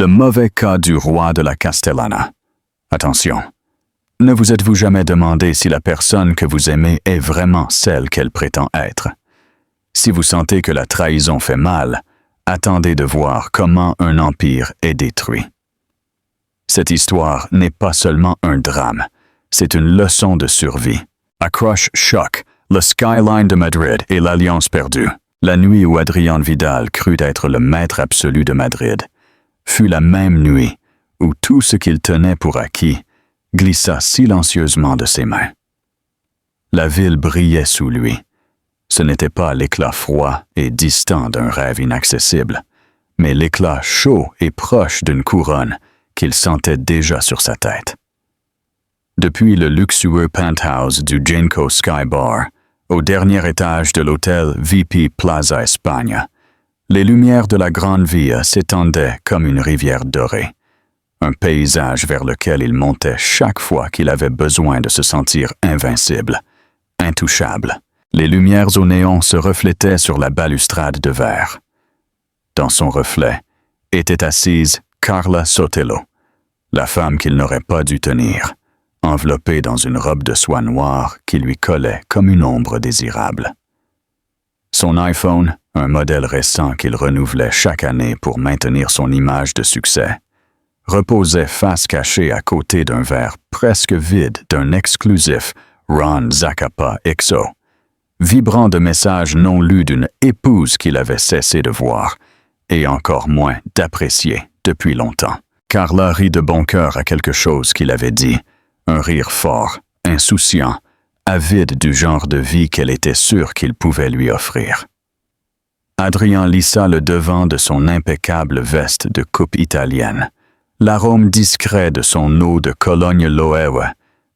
Le mauvais cas du roi de la Castellana. Attention, ne vous êtes-vous jamais demandé si la personne que vous aimez est vraiment celle qu'elle prétend être? Si vous sentez que la trahison fait mal, attendez de voir comment un empire est détruit. Cette histoire n'est pas seulement un drame, c'est une leçon de survie. Accroche choc, le skyline de Madrid et l'Alliance perdue. La nuit où Adrián Vidal crut être le maître absolu de Madrid fut la même nuit où tout ce qu'il tenait pour acquis glissa silencieusement de ses mains. La ville brillait sous lui. Ce n'était pas l'éclat froid et distant d'un rêve inaccessible, mais l'éclat chaud et proche d'une couronne qu'il sentait déjà sur sa tête. Depuis le luxueux penthouse du Genco Sky Bar, au dernier étage de l'hôtel VP Plaza Espagne, les lumières de la grande via s'étendaient comme une rivière dorée, un paysage vers lequel il montait chaque fois qu'il avait besoin de se sentir invincible, intouchable. Les lumières au néon se reflétaient sur la balustrade de verre. Dans son reflet était assise Carla Sotelo, la femme qu'il n'aurait pas dû tenir, enveloppée dans une robe de soie noire qui lui collait comme une ombre désirable. Son iPhone, un modèle récent qu'il renouvelait chaque année pour maintenir son image de succès, reposait face cachée à côté d'un verre presque vide d'un exclusif Ron Zacapa XO, vibrant de messages non lus d'une épouse qu'il avait cessé de voir, et encore moins d'apprécier depuis longtemps. Carla rit de bon cœur à quelque chose qu'il avait dit, un rire fort, insouciant, avide du genre de vie qu'elle était sûre qu'il pouvait lui offrir. Adrián lissa le devant de son impeccable veste de coupe italienne, l'arôme discret de son eau de Cologne Loewe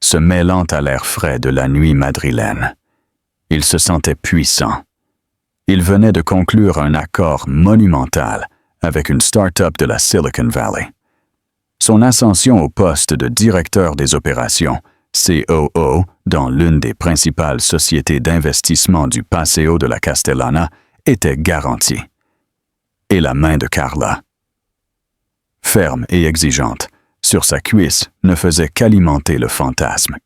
se mêlant à l'air frais de la nuit madrilène. Il se sentait puissant. Il venait de conclure un accord monumental avec une start-up de la Silicon Valley. Son ascension au poste de directeur des opérations, COO, dans l'une des principales sociétés d'investissement du Paseo de la Castellana, était garantie. Et la main de Carla, ferme et exigeante, sur sa cuisse, ne faisait qu'alimenter le fantasme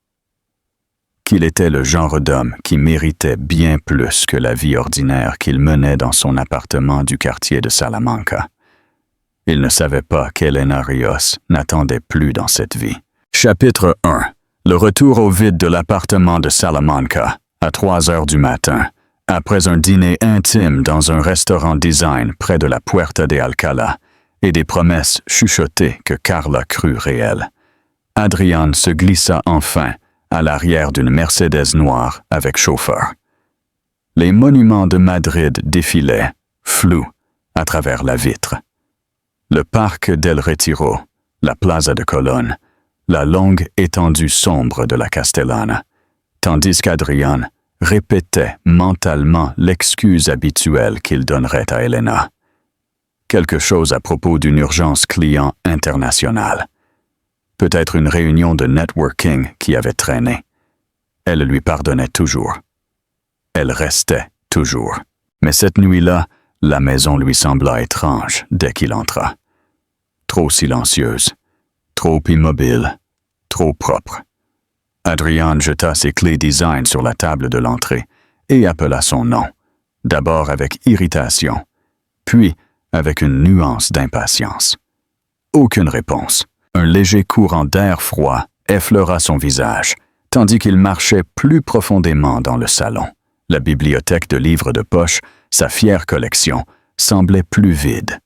qu'il était le genre d'homme qui méritait bien plus que la vie ordinaire qu'il menait dans son appartement du quartier de Salamanca. Il ne savait pas qu'Elena Ríos n'attendait plus dans cette vie. Chapitre 1. Le retour au vide de l'appartement de Salamanca, à 3 heures du matin, après un dîner intime dans un restaurant design près de la Puerta de Alcalá, et des promesses chuchotées que Carla crut réelles. Adrián se glissa enfin à l'arrière d'une Mercedes noire avec chauffeur. Les monuments de Madrid défilaient, flous, à travers la vitre. Le parc del Retiro, la Plaza de Colón, la longue étendue sombre de la Castellana, tandis qu'Adrián répétait mentalement l'excuse habituelle qu'il donnerait à Elena. Quelque chose à propos d'une urgence client internationale. Peut-être une réunion de networking qui avait traîné. Elle lui pardonnait toujours. Elle restait toujours. Mais cette nuit-là, la maison lui sembla étrange dès qu'il entra. Trop silencieuse, trop immobile, trop propre. Adrián jeta ses clés design sur la table de l'entrée et appela son nom, d'abord avec irritation, puis avec une nuance d'impatience. Aucune réponse. Un léger courant d'air froid effleura son visage, tandis qu'il marchait plus profondément dans le salon. La bibliothèque de livres de poche, sa fière collection, semblait plus vide.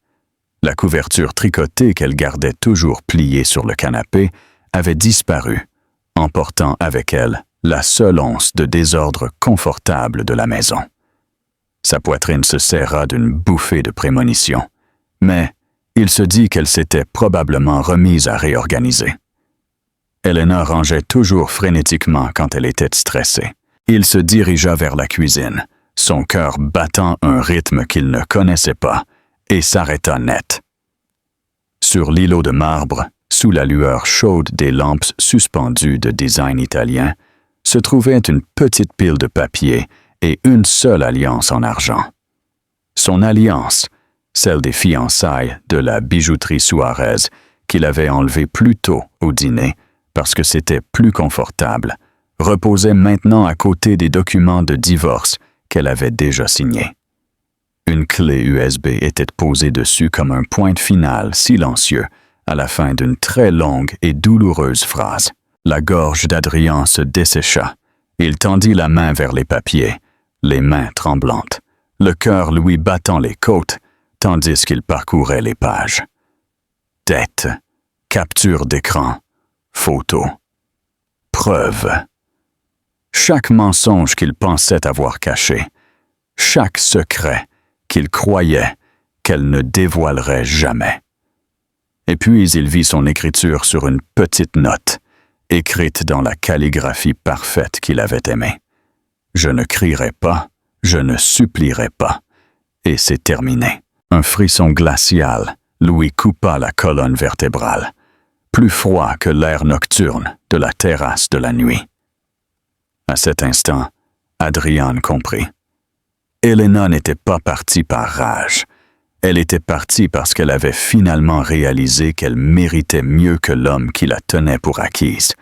La couverture tricotée qu'elle gardait toujours pliée sur le canapé avait disparu, emportant avec elle la seule once de désordre confortable de la maison. Sa poitrine se serra d'une bouffée de prémonition, mais il se dit qu'elle s'était probablement remise à réorganiser. Elena rangeait toujours frénétiquement quand elle était stressée. Il se dirigea vers la cuisine, son cœur battant un rythme qu'il ne connaissait pas, et s'arrêta net. Sur l'îlot de marbre, sous la lueur chaude des lampes suspendues de design italien, se trouvait une petite pile de papier et une seule alliance en argent. Son alliance, celle des fiançailles de la bijouterie Suarez qu'il avait enlevée plus tôt au dîner parce que c'était plus confortable, reposait maintenant à côté des documents de divorce qu'elle avait déjà signés. Une clé USB était posée dessus comme un point final silencieux à la fin d'une très longue et douloureuse phrase. La gorge d'Adrian se dessécha. Il tendit la main vers les papiers, les mains tremblantes, le cœur lui battant les côtes, tandis qu'il parcourait les pages. Dette, capture d'écran, photo, preuve. Chaque mensonge qu'il pensait avoir caché, chaque secret qu'il croyait qu'elle ne dévoilerait jamais. Et puis il vit son écriture sur une petite note, écrite dans la calligraphie parfaite qu'il avait aimée. Je ne crierai pas, je ne supplierai pas. Et c'est terminé. Un frisson glacial lui coupa la colonne vertébrale, plus froid que l'air nocturne de la terrasse de la nuit. À cet instant, Adrian comprit. Elena n'était pas partie par rage. Elle était partie parce qu'elle avait finalement réalisé qu'elle méritait mieux que l'homme qui la tenait pour acquise.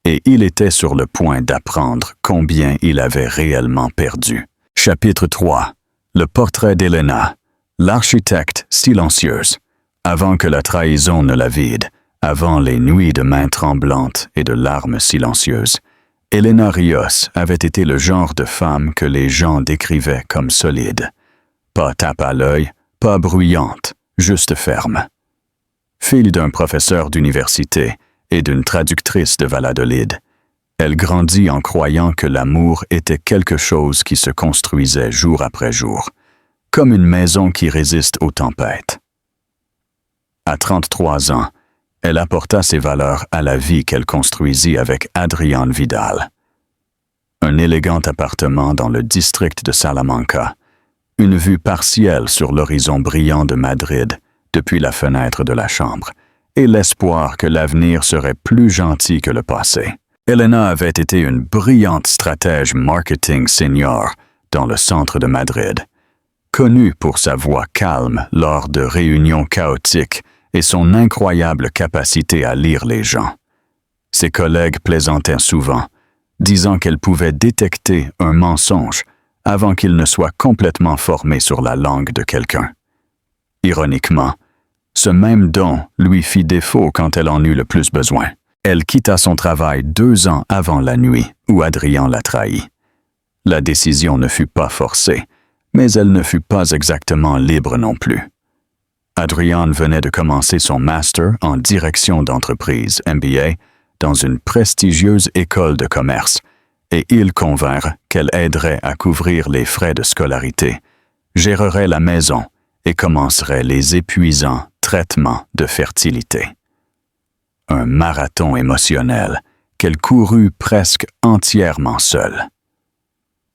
Et il était sur le point d'apprendre combien il avait réellement perdu. Chapitre 3. Le portrait d'Elena, l'architecte silencieuse, avant que la trahison ne la vide, avant les nuits de mains tremblantes et de larmes silencieuses. Elena Rios avait été le genre de femme que les gens décrivaient comme solide. Pas tape à l'œil, pas bruyante, juste ferme. Fille d'un professeur d'université et d'une traductrice de Valladolid, elle grandit en croyant que l'amour était quelque chose qui se construisait jour après jour, comme une maison qui résiste aux tempêtes. À 33 ans, elle apporta ses valeurs à la vie qu'elle construisit avec Adrian Vidal. Un élégant appartement dans le district de Salamanca, une vue partielle sur l'horizon brillant de Madrid depuis la fenêtre de la chambre, et l'espoir que l'avenir serait plus gentil que le passé. Elena avait été une brillante stratège marketing senior dans le centre de Madrid, connue pour sa voix calme lors de réunions chaotiques et son incroyable capacité à lire les gens. Ses collègues plaisantaient souvent, disant qu'elle pouvait détecter un mensonge avant qu'il ne soit complètement formé sur la langue de quelqu'un. Ironiquement, ce même don lui fit défaut quand elle en eut le plus besoin. Elle quitta son travail 2 ans avant la nuit où Adrian la trahit. La décision ne fut pas forcée, mais elle ne fut pas exactement libre non plus. Adrian venait de commencer son master en direction d'entreprise, MBA, dans une prestigieuse école de commerce, et ils convinrent qu'elle aiderait à couvrir les frais de scolarité, gérerait la maison et commencerait les épuisants traitements de fertilité. Un marathon émotionnel qu'elle courut presque entièrement seule.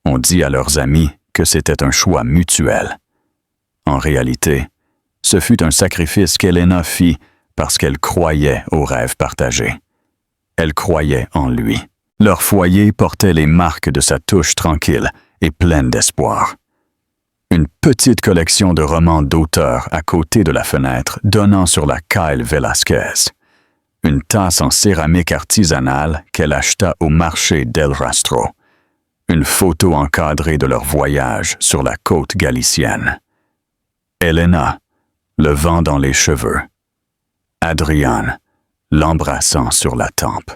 On dit à leurs amis que c'était un choix mutuel. En réalité, ce fut un sacrifice qu'Elena fit parce qu'elle croyait au rêve partagé. Elle croyait en lui. Leur foyer portait les marques de sa touche tranquille et pleine d'espoir. Une petite collection de romans d'auteur à côté de la fenêtre donnant sur la Kyle Velasquez. Une tasse en céramique artisanale qu'elle acheta au marché d'El Rastro. Une photo encadrée de leur voyage sur la côte galicienne. Elena, le vent dans les cheveux. Adrian, l'embrassant sur la tempe.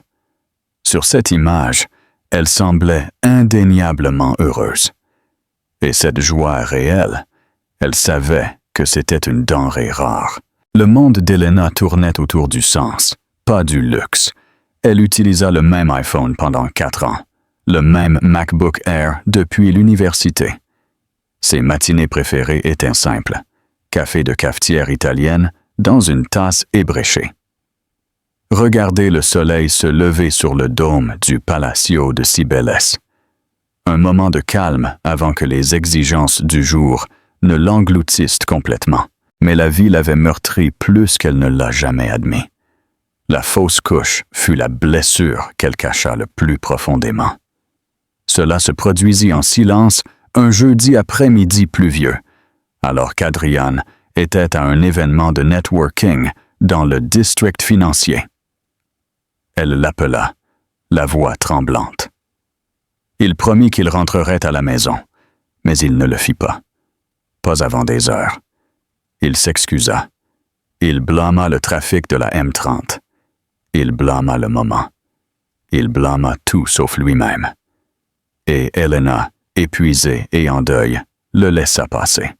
Sur cette image, elle semblait indéniablement heureuse. Et cette joie réelle, elle savait que c'était une denrée rare. Le monde d'Elena tournait autour du sens, pas du luxe. Elle utilisa le même iPhone pendant 4 ans, le même MacBook Air depuis l'université. Ses matinées préférées étaient simples. Café de cafetière italienne dans une tasse ébréchée. Regarder le soleil se lever sur le dôme du Palacio de Cibeles. Un moment de calme avant que les exigences du jour ne l'engloutissent complètement. Mais la vie l'avait meurtrie plus qu'elle ne l'a jamais admis. La fausse couche fut la blessure qu'elle cacha le plus profondément. Cela se produisit en silence un jeudi après-midi pluvieux, alors qu'Adrian était à un événement de networking dans le district financier. Elle l'appela, la voix tremblante. Il promit qu'il rentrerait à la maison, mais il ne le fit pas. Pas avant des heures. Il s'excusa. Il blâma le trafic de la M30. Il blâma le moment. Il blâma tout sauf lui-même. Et Elena, épuisée et en deuil, le laissa passer.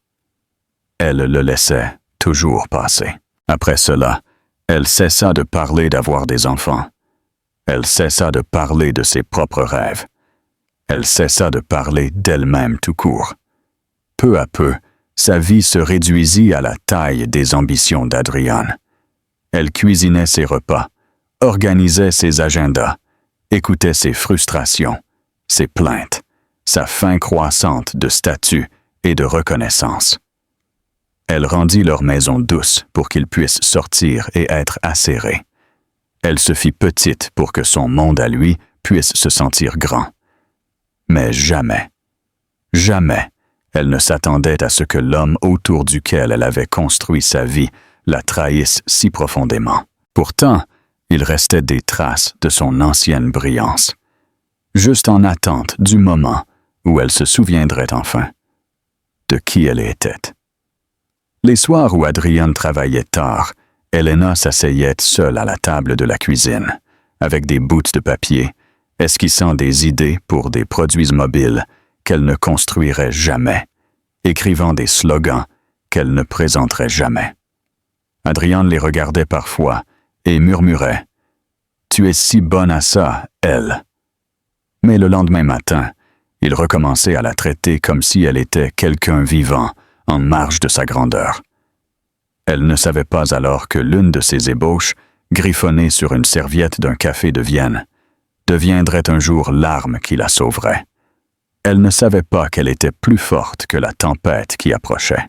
Elle le laissait toujours passer. Après cela, elle cessa de parler d'avoir des enfants. Elle cessa de parler de ses propres rêves. Elle cessa de parler d'elle-même tout court. Peu à peu, sa vie se réduisit à la taille des ambitions d'Adrian. Elle cuisinait ses repas, organisait ses agendas, écoutait ses frustrations, ses plaintes, sa faim croissante de statut et de reconnaissance. Elle rendit leur maison douce pour qu'ils puissent sortir et être acérés. Elle se fit petite pour que son monde à lui puisse se sentir grand. Mais jamais, jamais, elle ne s'attendait à ce que l'homme autour duquel elle avait construit sa vie la trahisse si profondément. Pourtant, il restait des traces de son ancienne brillance, juste en attente du moment où elle se souviendrait enfin de qui elle était. Les soirs où Adrian travaillait tard, Elena s'asseyait seule à la table de la cuisine, avec des bouts de papier, esquissant des idées pour des produits mobiles qu'elle ne construirait jamais, écrivant des slogans qu'elle ne présenterait jamais. Adrian les regardait parfois et murmurait « Tu es si bonne à ça, elle !» Mais le lendemain matin, il recommençait à la traiter comme si elle était quelqu'un vivant, en marge de sa grandeur. Elle ne savait pas alors que l'une de ses ébauches, griffonnée sur une serviette d'un café de Vienne, deviendrait un jour l'arme qui la sauverait. Elle ne savait pas qu'elle était plus forte que la tempête qui approchait.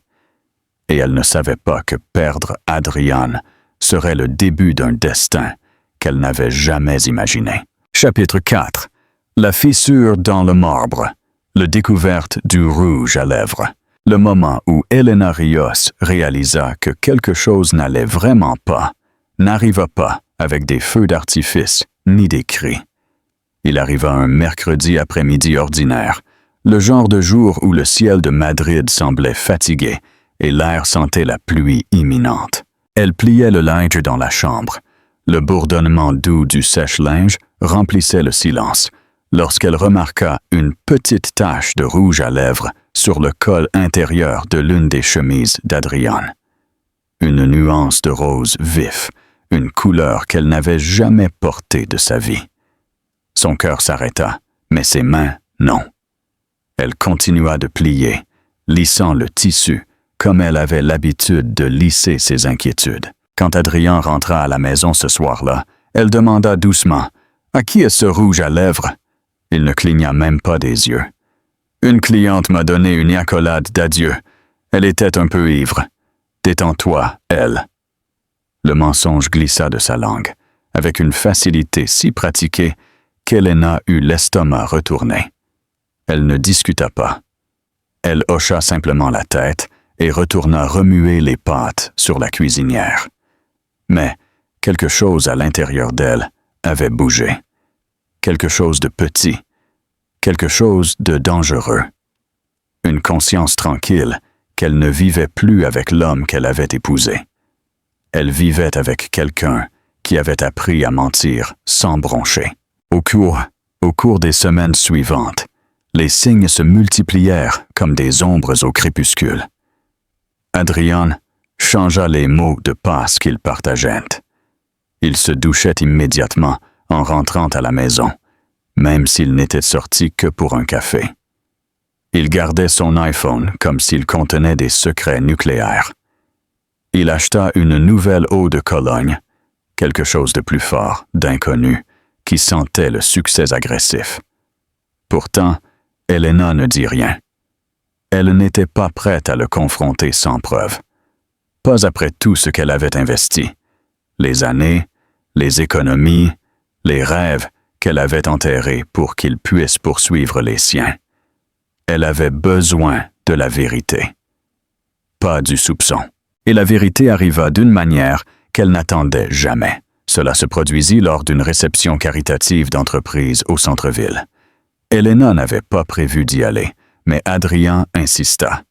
Et elle ne savait pas que perdre Adrian serait le début d'un destin qu'elle n'avait jamais imaginé. Chapitre 4. La fissure dans le marbre. La découverte du rouge à lèvres. Le moment où Elena Rios réalisa que quelque chose n'allait vraiment pas, n'arriva pas avec des feux d'artifice ni des cris. Il arriva un mercredi après-midi ordinaire, le genre de jour où le ciel de Madrid semblait fatigué et l'air sentait la pluie imminente. Elle pliait le linge dans la chambre. Le bourdonnement doux du sèche-linge remplissait le silence, lorsqu'elle remarqua une petite tache de rouge à lèvres sur le col intérieur de l'une des chemises d'Adrian. Une nuance de rose vif, une couleur qu'elle n'avait jamais portée de sa vie. Son cœur s'arrêta, mais ses mains, non. Elle continua de plier, lissant le tissu, comme elle avait l'habitude de lisser ses inquiétudes. Quand Adrian rentra à la maison ce soir-là, elle demanda doucement « À qui est ce rouge à lèvres ?» Il ne cligna même pas des yeux. « Une cliente m'a donné une accolade d'adieu. Elle était un peu ivre. Détends-toi, elle. » Le mensonge glissa de sa langue, avec une facilité si pratiquée qu'Elena eut l'estomac retourné. Elle ne discuta pas. Elle hocha simplement la tête et retourna remuer les pâtes sur la cuisinière. Mais quelque chose à l'intérieur d'elle avait bougé. Quelque chose de petit, quelque chose de dangereux. Une conscience tranquille qu'elle ne vivait plus avec l'homme qu'elle avait épousé. Elle vivait avec quelqu'un qui avait appris à mentir sans broncher. Au cours des semaines suivantes, les signes se multiplièrent comme des ombres au crépuscule. Adrian changea les mots de passe qu'ils partageaient. Il se douchait immédiatement en rentrant à la maison, même s'il n'était sorti que pour un café. Il gardait son iPhone comme s'il contenait des secrets nucléaires. Il acheta une nouvelle eau de Cologne, quelque chose de plus fort, d'inconnu, qui sentait le succès agressif. Pourtant, Elena ne dit rien. Elle n'était pas prête à le confronter sans preuve. Pas après tout ce qu'elle avait investi. Les années, les économies, les rêves qu'elle avait enterrés pour qu'il puisse poursuivre les siens. Elle avait besoin de la vérité. pas du soupçon. Et la vérité arriva d'une manière qu'elle n'attendait jamais. Cela se produisit lors d'une réception caritative d'entreprise au centre-ville. Elena n'avait pas prévu d'y aller, mais Adrien insista.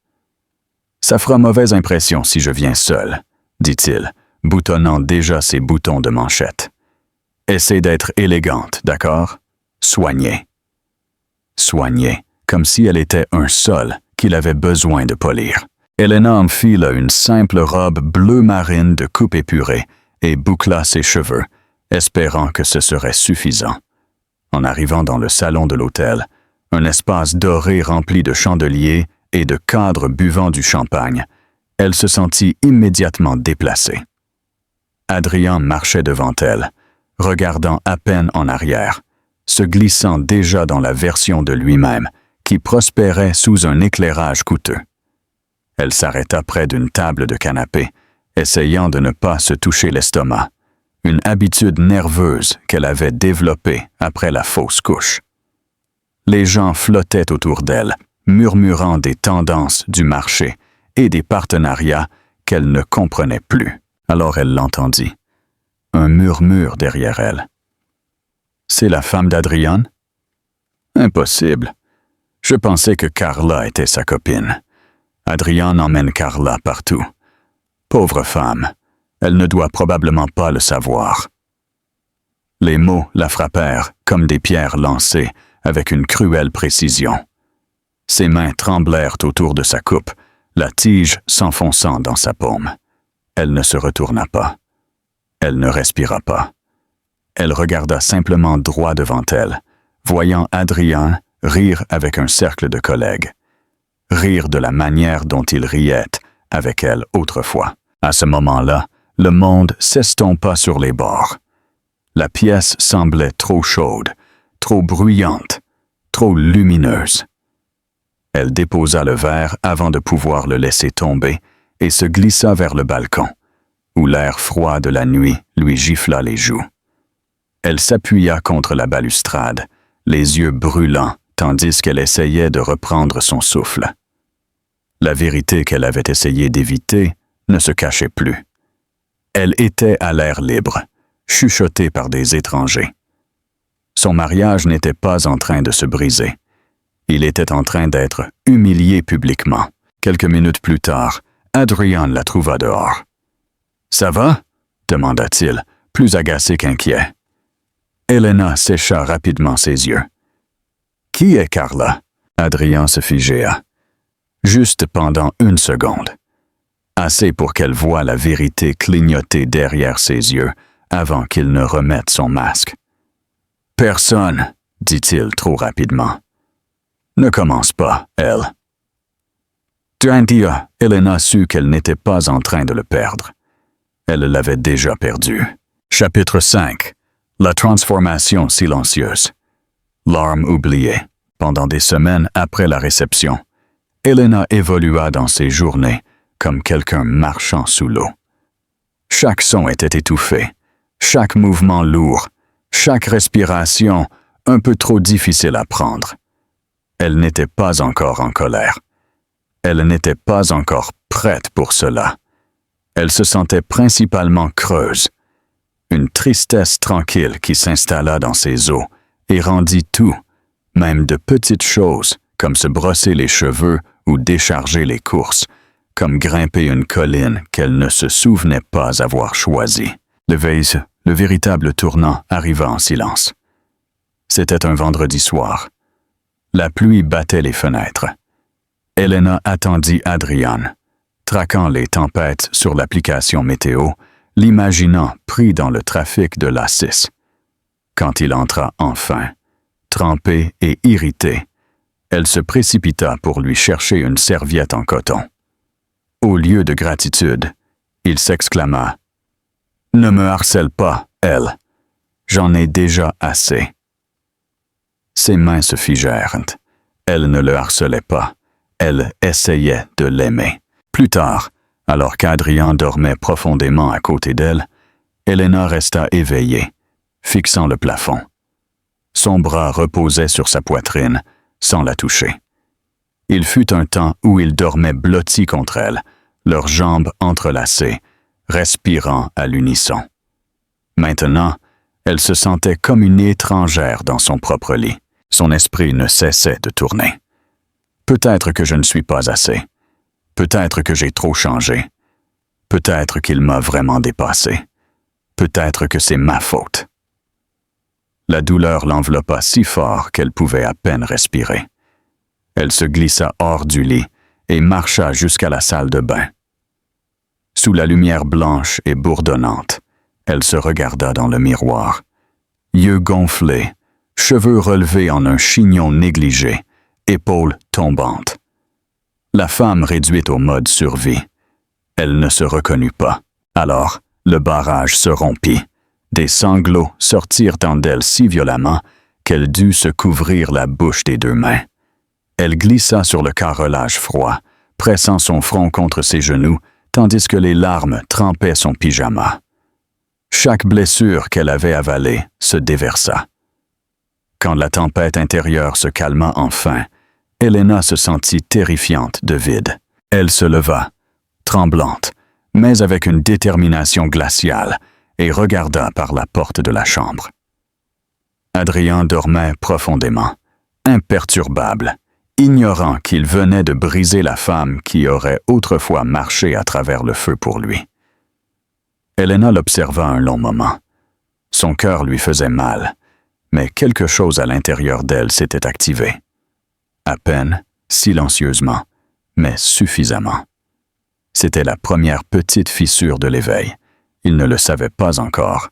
« Ça fera mauvaise impression si je viens seul, » dit-il, boutonnant déjà ses boutons de manchette. « Essaie d'être élégante, d'accord? Soignée. » Soignée, comme si elle était un sol qu'il avait besoin de polir. Elena enfila une simple robe bleu marine de coupe épurée et boucla ses cheveux, espérant que ce serait suffisant. En arrivant dans le salon de l'hôtel, un espace doré rempli de chandeliers et de cadres buvant du champagne, elle se sentit immédiatement déplacée. Adrien marchait devant elle, regardant à peine en arrière, se glissant déjà dans la version de lui-même qui prospérait sous un éclairage coûteux. Elle s'arrêta près d'une table de canapé, essayant de ne pas se toucher l'estomac, une habitude nerveuse qu'elle avait développée après la fausse couche. Les gens flottaient autour d'elle, murmurant des tendances du marché et des partenariats qu'elle ne comprenait plus. Alors elle l'entendit. Un murmure derrière elle. « C'est la femme d'Adrien? »« Impossible. Je pensais que Carla était sa copine. Adrien emmène Carla partout. Pauvre femme, elle ne doit probablement pas le savoir. » Les mots la frappèrent comme des pierres lancées avec une cruelle précision. Ses mains tremblèrent autour de sa coupe, la tige s'enfonçant dans sa paume. Elle ne se retourna pas. Elle ne respira pas. Elle regarda simplement droit devant elle, voyant Adrien rire avec un cercle de collègues. Rire de la manière dont il riait avec elle autrefois. À ce moment-là, le monde s'estompa sur les bords. La pièce semblait trop chaude, trop bruyante, trop lumineuse. Elle déposa le verre avant de pouvoir le laisser tomber et se glissa vers le balcon, où l'air froid de la nuit lui gifla les joues. Elle s'appuya contre la balustrade, les yeux brûlants, tandis qu'elle essayait de reprendre son souffle. La vérité qu'elle avait essayé d'éviter ne se cachait plus. Elle était à l'air libre, chuchotée par des étrangers. Son mariage n'était pas en train de se briser. Il était en train d'être humilié publiquement. Quelques minutes plus tard, Adrien la trouva dehors. « Ça va? » demanda-t-il, plus agacé qu'inquiet. Elena sécha rapidement ses yeux. « Qui est Carla? » Adrien se figea. Juste pendant une seconde. Assez pour qu'elle voie la vérité clignoter derrière ses yeux avant qu'il ne remette son masque. « Personne, » dit-il trop rapidement. « Ne commence pas, elle. » D'un dia, Elena sut qu'elle n'était pas en train de le perdre. Elle l'avait déjà perdu. Chapitre 5. La transformation silencieuse. Larme oubliée. Pendant des semaines après la réception, Elena évolua dans ses journées comme quelqu'un marchant sous l'eau. Chaque son était étouffé, chaque mouvement lourd, chaque respiration un peu trop difficile à prendre. Elle n'était pas encore en colère. Elle n'était pas encore prête pour cela. Elle se sentait principalement creuse. Une tristesse tranquille qui s'installa dans ses os et rendit tout, même de petites choses comme se brosser les cheveux ou décharger les courses, comme grimper une colline qu'elle ne se souvenait pas avoir choisie. Le véritable tournant arriva en silence. C'était un vendredi soir. La pluie battait les fenêtres. Elena attendit Adrien, traquant les tempêtes sur l'application météo, l'imaginant pris dans le trafic de l'A6. Quand il entra enfin, trempée et irritée, elle se précipita pour lui chercher une serviette en coton. Au lieu de gratitude, il s'exclama « Ne me harcèle pas, elle. J'en ai déjà assez. » Ses mains se figèrent. Elle ne le harcelait pas. Elle essayait de l'aimer. Plus tard, alors qu'Adrien dormait profondément à côté d'elle, Elena resta éveillée, fixant le plafond. Son bras reposait sur sa poitrine, sans la toucher. Il fut un temps où il dormait blotti contre elle, leurs jambes entrelacées, respirant à l'unisson. Maintenant, elle se sentait comme une étrangère dans son propre lit. Son esprit ne cessait de tourner. Peut-être que je ne suis pas assez. Peut-être que j'ai trop changé. Peut-être qu'il m'a vraiment dépassé. Peut-être que c'est ma faute. La douleur l'enveloppa si fort qu'elle pouvait à peine respirer. Elle se glissa hors du lit et marcha jusqu'à la salle de bain. Sous la lumière blanche et bourdonnante, elle se regarda dans le miroir. Yeux gonflés, cheveux relevés en un chignon négligé, épaules tombantes. La femme réduite au mode survie. Elle ne se reconnut pas. Alors, le barrage se rompit. Des sanglots sortirent d'elle si violemment qu'elle dut se couvrir la bouche des deux mains. Elle glissa sur le carrelage froid, pressant son front contre ses genoux, tandis que les larmes trempaient son pyjama. Chaque blessure qu'elle avait avalée se déversa. Quand la tempête intérieure se calma enfin, Helena se sentit terrifiante de vide. Elle se leva, tremblante, mais avec une détermination glaciale, et regarda par la porte de la chambre. Adrien dormait profondément, imperturbable, ignorant qu'il venait de briser la femme qui aurait autrefois marché à travers le feu pour lui. Helena l'observa un long moment. Son cœur lui faisait mal, mais quelque chose à l'intérieur d'elle s'était activé. À peine, silencieusement, mais suffisamment. C'était la première petite fissure de l'éveil. Il ne le savait pas encore,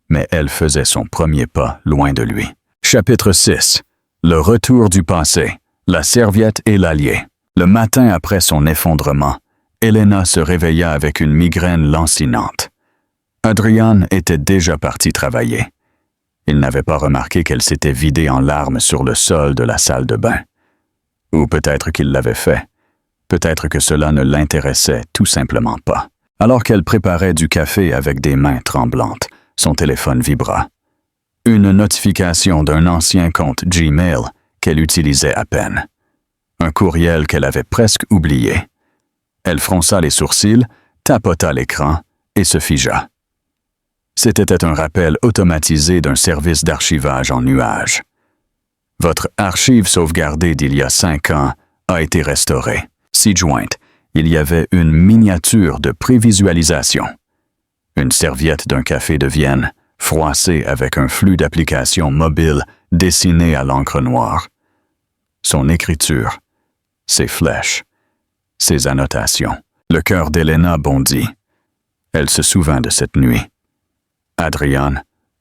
mais elle faisait son premier pas loin de lui. Chapitre 6. Le retour du passé. La serviette et l'allié. Le matin après son effondrement, Helena se réveilla avec une migraine lancinante. Adrian était déjà parti travailler. Il n'avait pas remarqué qu'elle s'était vidée en larmes sur le sol de la salle de bain. Ou peut-être qu'il l'avait fait. Peut-être que cela ne l'intéressait tout simplement pas. Alors qu'elle préparait du café avec des mains tremblantes, son téléphone vibra. Une notification d'un ancien compte Gmail qu'elle utilisait à peine. Un courriel qu'elle avait presque oublié. Elle fronça les sourcils, tapota l'écran et se figea. C'était un rappel automatisé d'un service d'archivage en nuage. Votre archive sauvegardée d'il y a 5 ans a été restaurée. Ci-jointe, il y avait une miniature de prévisualisation. Une serviette d'un café de Vienne, froissée avec un flux d'applications mobiles dessinées à l'encre noire. Son écriture, ses flèches, ses annotations. Le cœur d'Helena bondit. Elle se souvint de cette nuit. Adrian,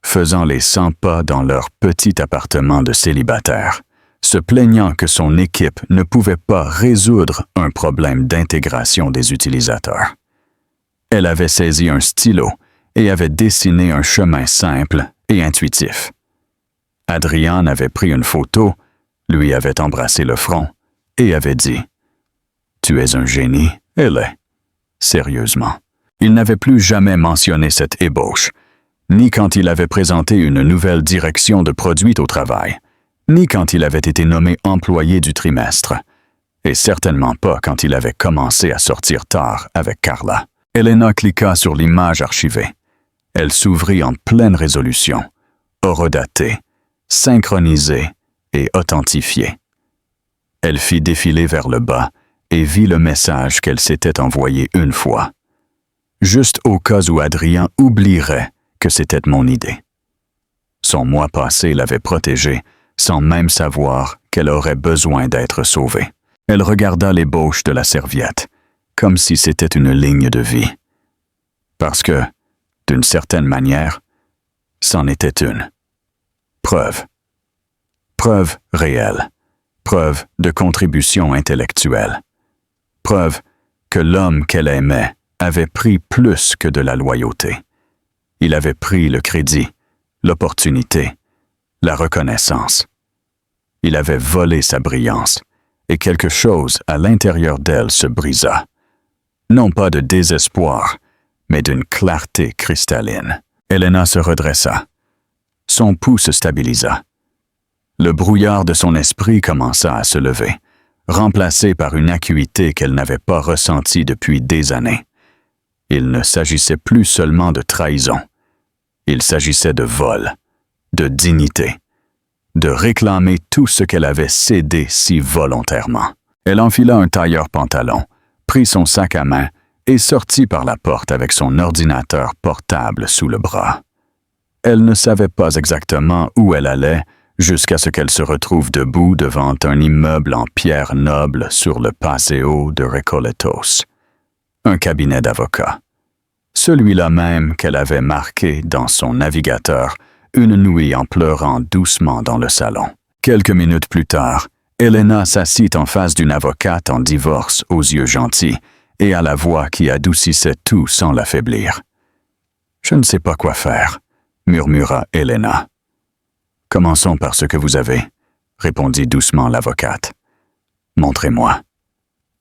faisant les 100 pas dans leur petit appartement de célibataire, se plaignant que son équipe ne pouvait pas résoudre un problème d'intégration des utilisateurs. Elle avait saisi un stylo et avait dessiné un chemin simple et intuitif. Adrian avait pris une photo, lui avait embrassé le front et avait dit « Tu es un génie, elle est. » Sérieusement. Il n'avait plus jamais mentionné cette ébauche, ni quand il avait présenté une nouvelle direction de produit au travail, ni quand il avait été nommé employé du trimestre, et certainement pas quand il avait commencé à sortir tard avec Carla. Helena cliqua sur l'image archivée. Elle s'ouvrit en pleine résolution, horodatée, synchronisée et authentifiée. Elle fit défiler vers le bas et vit le message qu'elle s'était envoyé une fois. Juste au cas où Adrien oublierait que c'était mon idée. Son moi passé l'avait protégée sans même savoir qu'elle aurait besoin d'être sauvée. Elle regarda l'ébauche de la serviette, comme si c'était une ligne de vie. Parce que, d'une certaine manière, c'en était une. Preuve. Preuve réelle. Preuve de contribution intellectuelle. Preuve que l'homme qu'elle aimait avait pris plus que de la loyauté. Il avait pris le crédit, l'opportunité, la reconnaissance. Il avait volé sa brillance, et quelque chose à l'intérieur d'elle se brisa. Non pas de désespoir, mais d'une clarté cristalline. Helena se redressa. Son pouls se stabilisa. Le brouillard de son esprit commença à se lever, remplacée par une acuité qu'elle n'avait pas ressentie depuis des années. Il ne s'agissait plus seulement de trahison. Il s'agissait de vol, de dignité, de réclamer tout ce qu'elle avait cédé si volontairement. Elle enfila un tailleur-pantalon, prit son sac à main et sortit par la porte avec son ordinateur portable sous le bras. Elle ne savait pas exactement où elle allait jusqu'à ce qu'elle se retrouve debout devant un immeuble en pierre noble sur le Paseo de Recoletos, un cabinet d'avocat. Celui-là même qu'elle avait marqué dans son navigateur une nuit en pleurant doucement dans le salon. Quelques minutes plus tard, Elena s'assit en face d'une avocate en divorce aux yeux gentils et à la voix qui adoucissait tout sans l'affaiblir. « Je ne sais pas quoi faire », murmura Elena. « Commençons par ce que vous avez », répondit doucement l'avocate. « Montrez-moi. »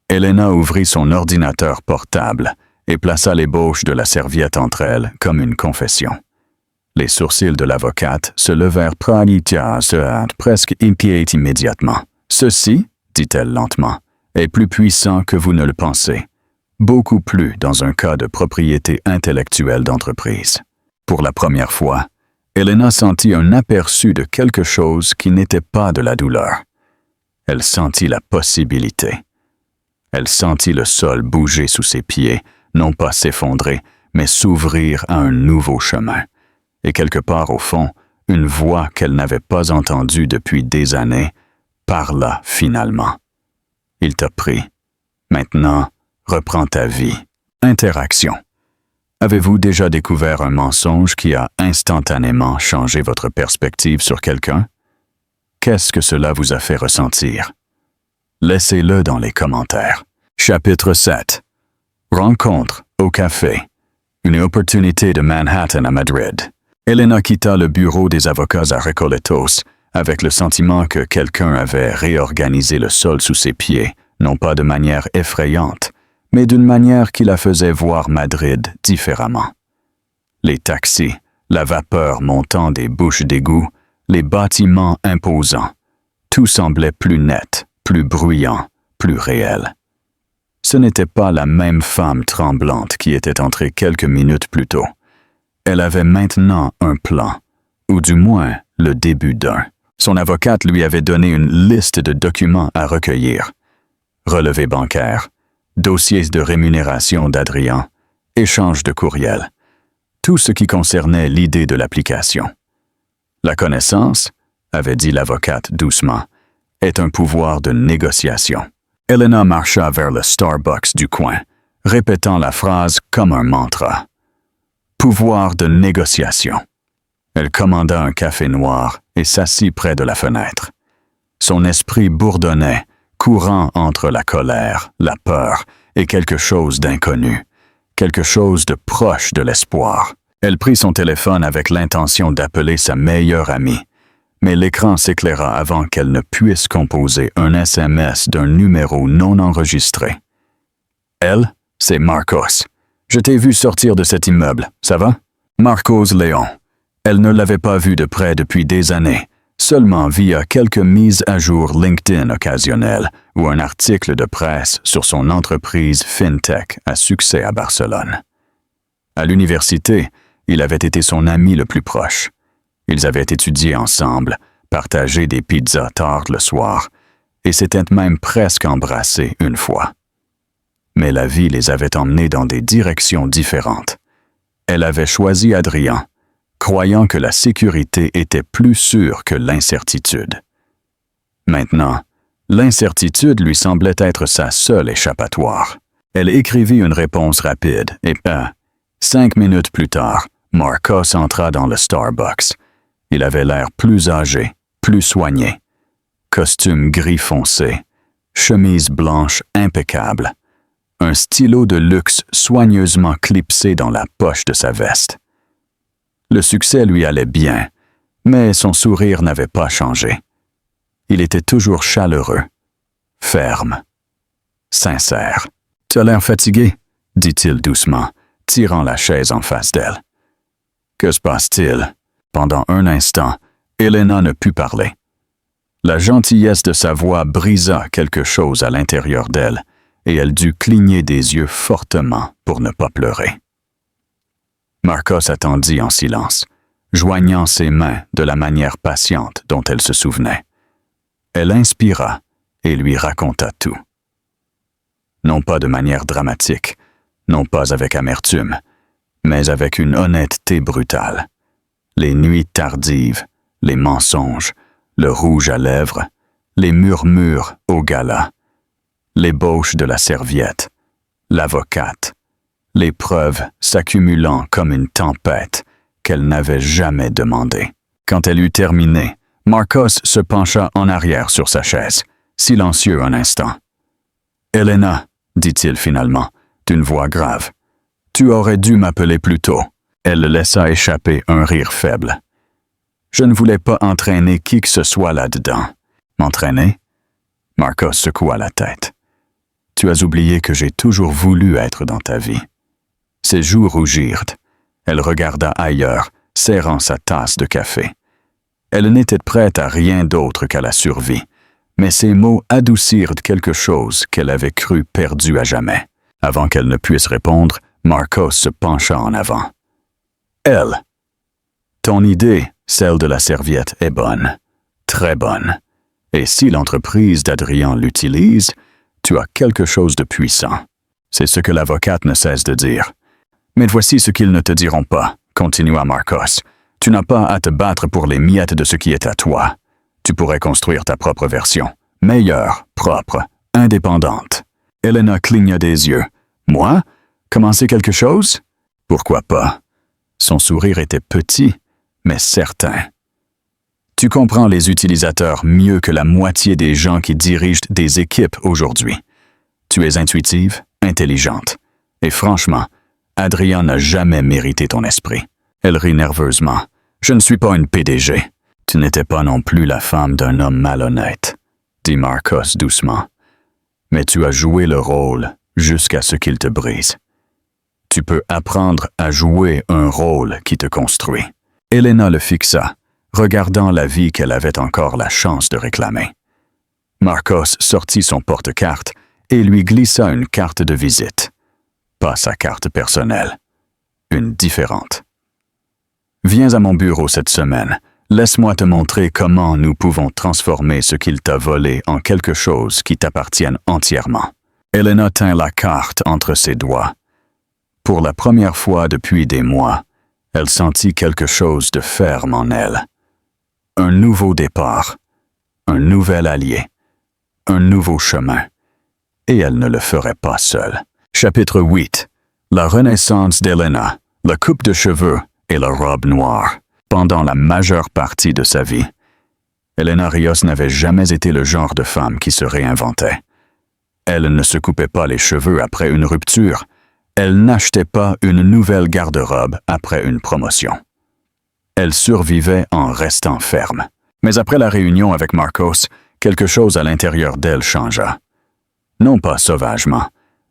Elena ouvrit son ordinateur portable et plaça l'ébauche de la serviette entre elles comme une confession. Les sourcils de l'avocate se levèrent presque immédiatement. « Ceci, dit-elle lentement, est plus puissant que vous ne le pensez. Beaucoup plus dans un cas de propriété intellectuelle d'entreprise. » Pour la première fois, Elena sentit un aperçu de quelque chose qui n'était pas de la douleur. Elle sentit la possibilité. Elle sentit le sol bouger sous ses pieds, non pas s'effondrer, mais s'ouvrir à un nouveau chemin. Et quelque part au fond, une voix qu'elle n'avait pas entendue depuis des années parla finalement. « Il t'a pris. Maintenant, reprends ta vie. » Interaction. Avez-vous déjà découvert un mensonge qui a instantanément changé votre perspective sur quelqu'un? Qu'est-ce que cela vous a fait ressentir? Laissez-le dans les commentaires. Chapitre 7. Rencontre au café. Une opportunité de Manhattan à Madrid. Elena quitta le bureau des avocats à Recoletos avec le sentiment que quelqu'un avait réorganisé le sol sous ses pieds, non pas de manière effrayante, mais d'une manière qui la faisait voir Madrid différemment. Les taxis, la vapeur montant des bouches d'égout, les bâtiments imposants, tout semblait plus net, plus bruyant, plus réel. Ce n'était pas la même femme tremblante qui était entrée quelques minutes plus tôt. Elle avait maintenant un plan, ou du moins le début d'un. Son avocate lui avait donné une liste de documents à recueillir. Relevés bancaires, dossiers de rémunération d'Adrian, échange de courriels. Tout ce qui concernait l'idée de l'application. La connaissance, avait dit l'avocate doucement, est un pouvoir de négociation. Elena marcha vers le Starbucks du coin, répétant la phrase comme un mantra. Pouvoir de négociation. Elle commanda un café noir et s'assit près de la fenêtre. Son esprit bourdonnait, courant entre la colère, la peur et quelque chose d'inconnu, quelque chose de proche de l'espoir. Elle prit son téléphone avec l'intention d'appeler sa meilleure amie, mais l'écran s'éclaira avant qu'elle ne puisse composer un SMS d'un numéro non enregistré. « Elle, c'est Marcos. Je t'ai vu sortir de cet immeuble, ça va? » Marcos Léon. Elle ne l'avait pas vu de près depuis des années, seulement via quelques mises à jour LinkedIn occasionnelles ou un article de presse sur son entreprise FinTech à succès à Barcelone. À l'université, il avait été son ami le plus proche. Ils avaient étudié ensemble, partagé des pizzas tard le soir, et s'étaient même presque embrassés une fois. Mais la vie les avait emmenés dans des directions différentes. Elle avait choisi Adrian, croyant que la sécurité était plus sûre que l'incertitude. Maintenant, l'incertitude lui semblait être sa seule échappatoire. Elle écrivit une réponse rapide et 5 minutes plus tard, Marcos entra dans le Starbucks. Il avait l'air plus âgé, plus soigné. Costume gris foncé, chemise blanche impeccable, un stylo de luxe soigneusement clipsé dans la poche de sa veste. Le succès lui allait bien, mais son sourire n'avait pas changé. Il était toujours chaleureux, ferme, sincère. « Tu as l'air fatigué », dit-il doucement, tirant la chaise en face d'elle. « Que se passe-t-il » Pendant un instant, Elena ne put parler. La gentillesse de sa voix brisa quelque chose à l'intérieur d'elle, et elle dut cligner des yeux fortement pour ne pas pleurer. Marcos attendit en silence, joignant ses mains de la manière patiente dont elle se souvenait. Elle inspira et lui raconta tout. Non pas de manière dramatique, non pas avec amertume, mais avec une honnêteté brutale. Les nuits tardives, les mensonges, le rouge à lèvres, les murmures au gala, l'ébauche de la serviette, l'avocate, les preuves s'accumulant comme une tempête qu'elle n'avait jamais demandée. Quand elle eut terminé, Marcos se pencha en arrière sur sa chaise, silencieux un instant. « Elena, dit-il finalement, d'une voix grave, tu aurais dû m'appeler plus tôt. » Elle laissa échapper un rire faible. « Je ne voulais pas entraîner qui que ce soit là-dedans. » « M'entraîner ?» Marcos secoua la tête. « Tu as oublié que j'ai toujours voulu être dans ta vie. » Ses joues rougirent. Elle regarda ailleurs, serrant sa tasse de café. Elle n'était prête à rien d'autre qu'à la survie, mais ses mots adoucirent quelque chose qu'elle avait cru perdu à jamais. Avant qu'elle ne puisse répondre, Marcos se pencha en avant. « Elle, ton idée, celle de la serviette, est bonne, très bonne. Et si l'entreprise d'Adrien l'utilise, tu as quelque chose de puissant. C'est ce que l'avocate ne cesse de dire. Mais voici ce qu'ils ne te diront pas, continua Marcos. Tu n'as pas à te battre pour les miettes de ce qui est à toi. Tu pourrais construire ta propre version, meilleure, propre, indépendante. » Elena cligna des yeux. « Moi? Commencer quelque chose? Pourquoi pas? » Son sourire était petit, mais certain. Tu comprends les utilisateurs mieux que la moitié des gens qui dirigent des équipes aujourd'hui. Tu es intuitive, intelligente. Et franchement, Adrien n'a jamais mérité ton esprit. Elle rit nerveusement. Je ne suis pas une PDG. Tu n'étais pas non plus la femme d'un homme malhonnête, dit Marcos doucement. Mais tu as joué le rôle jusqu'à ce qu'il te brise. Tu peux apprendre à jouer un rôle qui te construit. Elena le fixa, regardant la vie qu'elle avait encore la chance de réclamer. Marcos sortit son porte-carte et lui glissa une carte de visite. Pas sa carte personnelle, une différente. « Viens à mon bureau cette semaine. Laisse-moi te montrer comment nous pouvons transformer ce qu'il t'a volé en quelque chose qui t'appartienne entièrement. » Elena tint la carte entre ses doigts. Pour la première fois depuis des mois, elle sentit quelque chose de ferme en elle. Un nouveau départ, un nouvel allié, un nouveau chemin. Et elle ne le ferait pas seule. Chapitre 8. La renaissance d'Elena, la coupe de cheveux et la robe noire. Pendant la majeure partie de sa vie, Elena Rios n'avait jamais été le genre de femme qui se réinventait. Elle ne se coupait pas les cheveux après une rupture. Elle n'achetait pas une nouvelle garde-robe après une promotion. Elle survivait en restant ferme. Mais après la réunion avec Marcos, quelque chose à l'intérieur d'elle changea. Non pas sauvagement,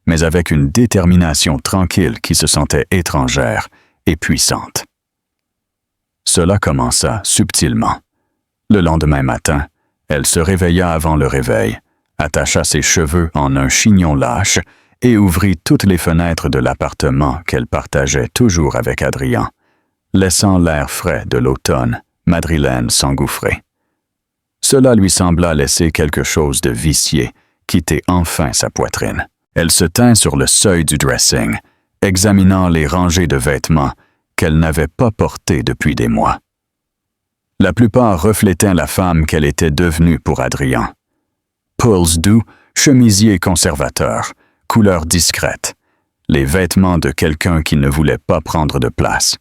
mais avec une détermination tranquille qui se sentait étrangère et puissante. Cela commença subtilement. Le lendemain matin, elle se réveilla avant le réveil, attacha ses cheveux en un chignon lâche et ouvrit toutes les fenêtres de l'appartement qu'elle partageait toujours avec Adrien, laissant l'air frais de l'automne madrilène s'engouffrer. Cela lui sembla laisser quelque chose de vicié quitter enfin sa poitrine. Elle se tint sur le seuil du dressing, examinant les rangées de vêtements qu'elle n'avait pas portés depuis des mois. La plupart reflétaient la femme qu'elle était devenue pour Adrien. Pulls doux, chemisier conservateur, couleur discrète, les vêtements de quelqu'un qui ne voulait pas prendre de place.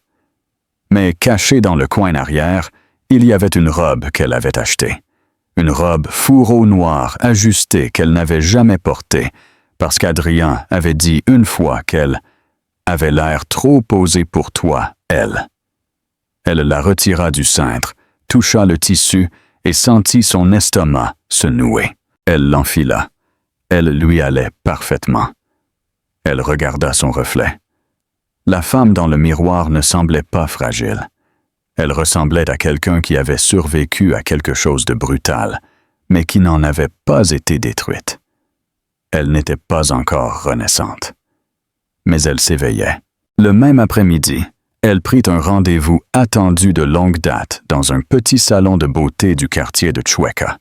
Mais cachée dans le coin arrière, il y avait une robe qu'elle avait achetée. Une robe fourreau noir ajustée qu'elle n'avait jamais portée parce qu'Adrien avait dit une fois qu'elle avait l'air trop posée pour toi, elle. Elle la retira du cintre, toucha le tissu et sentit son estomac se nouer. Elle l'enfila. Elle lui allait parfaitement. Elle regarda son reflet. La femme dans le miroir ne semblait pas fragile. Elle ressemblait à quelqu'un qui avait survécu à quelque chose de brutal, mais qui n'en avait pas été détruite. Elle n'était pas encore renaissante. Mais elle s'éveillait. Le même après-midi, elle prit un rendez-vous attendu de longue date dans un petit salon de beauté du quartier de Chueca.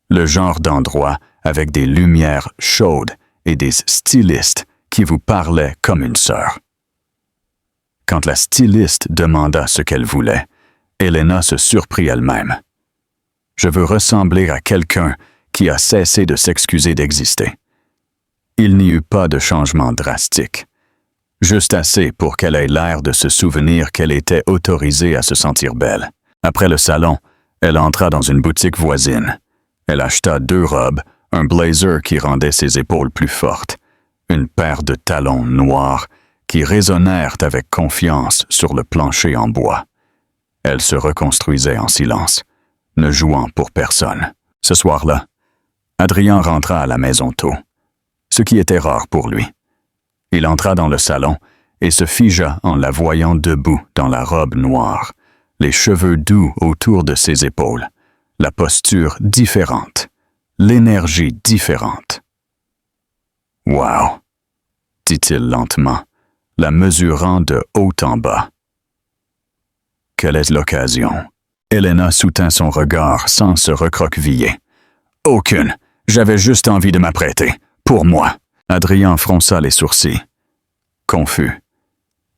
Le genre d'endroit avec des lumières chaudes et des stylistes qui vous parlaient comme une sœur. Quand la styliste demanda ce qu'elle voulait, Elena se surprit elle-même. « Je veux ressembler à quelqu'un qui a cessé de s'excuser d'exister. » Il n'y eut pas de changement drastique. Juste assez pour qu'elle ait l'air de se souvenir qu'elle était autorisée à se sentir belle. Après le salon, elle entra dans une boutique voisine. Elle acheta 2 robes, un blazer qui rendait ses épaules plus fortes, une paire de talons noirs qui résonnèrent avec confiance sur le plancher en bois. Elle se reconstruisait en silence, ne jouant pour personne. Ce soir-là, Adrien rentra à la maison tôt, ce qui était rare pour lui. Il entra dans le salon et se figea en la voyant debout dans la robe noire, les cheveux doux autour de ses épaules, la posture différente, l'énergie différente. « Wow !» dit-il lentement, la mesurant de haut en bas. « Quelle est l'occasion? » Elena soutint son regard sans se recroqueviller. « Aucune. J'avais juste envie de m'apprêter. Pour moi. » Adrien fronça les sourcils. Confus.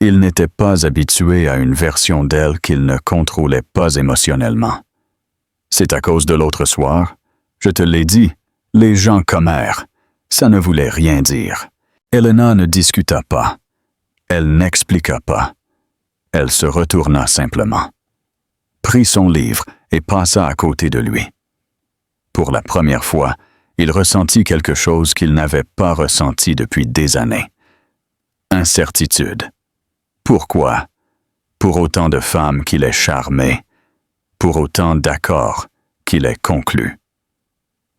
Il n'était pas habitué à une version d'elle qu'il ne contrôlait pas émotionnellement. « C'est à cause de l'autre soir. Je te l'ai dit, les gens commèrent. Ça ne voulait rien dire. » Elena ne discuta pas. Elle n'expliqua pas. Elle se retourna simplement, prit son livre et passa à côté de lui. Pour la première fois, il ressentit quelque chose qu'il n'avait pas ressenti depuis des années. Incertitude. Pourquoi? Pour autant de femmes qu'il ait charmées, pour autant d'accords qu'il ait conclus.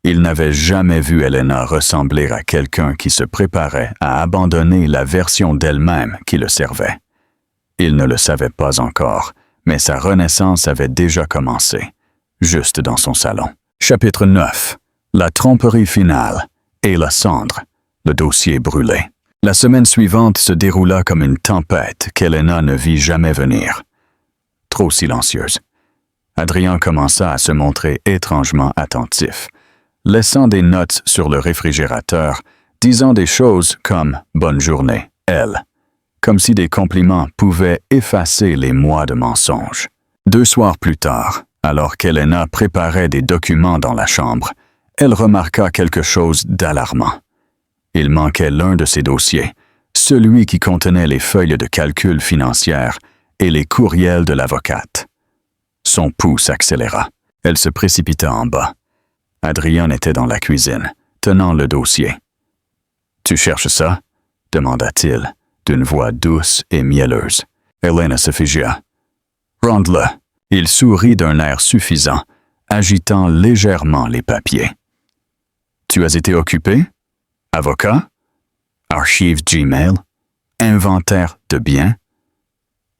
Il n'avait jamais vu Elena ressembler à quelqu'un qui se préparait à abandonner la version d'elle-même qui le servait. Il ne le savait pas encore, mais sa renaissance avait déjà commencé, juste dans son salon. Chapitre 9. La tromperie finale et la cendre, le dossier brûlé. La semaine suivante se déroula comme une tempête qu'Elena ne vit jamais venir. Trop silencieuse. Adrien commença à se montrer étrangement attentif, laissant des notes sur le réfrigérateur, disant des choses comme « bonne journée, elle », comme si des compliments pouvaient effacer les mois de mensonges. 2 soirs plus tard, alors qu'Elena préparait des documents dans la chambre, elle remarqua quelque chose d'alarmant. Il manquait l'un de ses dossiers, celui qui contenait les feuilles de calcul financières et les courriels de l'avocate. Son pouls s'accéléra. Elle se précipita en bas. Adrien était dans la cuisine, tenant le dossier. « Tu cherches ça? » demanda-t-il, d'une voix douce et mielleuse. Elena se figea. « Rende-le. » Il sourit d'un air suffisant, agitant légèrement les papiers. « Tu as été occupé? Avocat? Archive Gmail? Inventaire de biens? »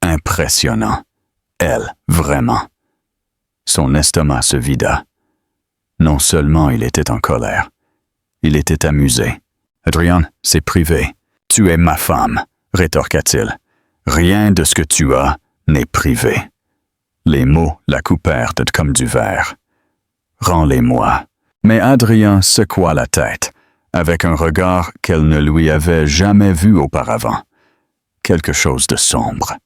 Impressionnant. Elle, vraiment. Son estomac se vida. Non seulement il était en colère, il était amusé. « Adrien, c'est privé. Tu es ma femme, » rétorqua-t-il. « Rien de ce que tu as n'est privé. » Les mots la coupèrent comme du verre. « Rends-les-moi. » Mais Adrien secoua la tête, avec un regard qu'elle ne lui avait jamais vu auparavant. Quelque chose de sombre,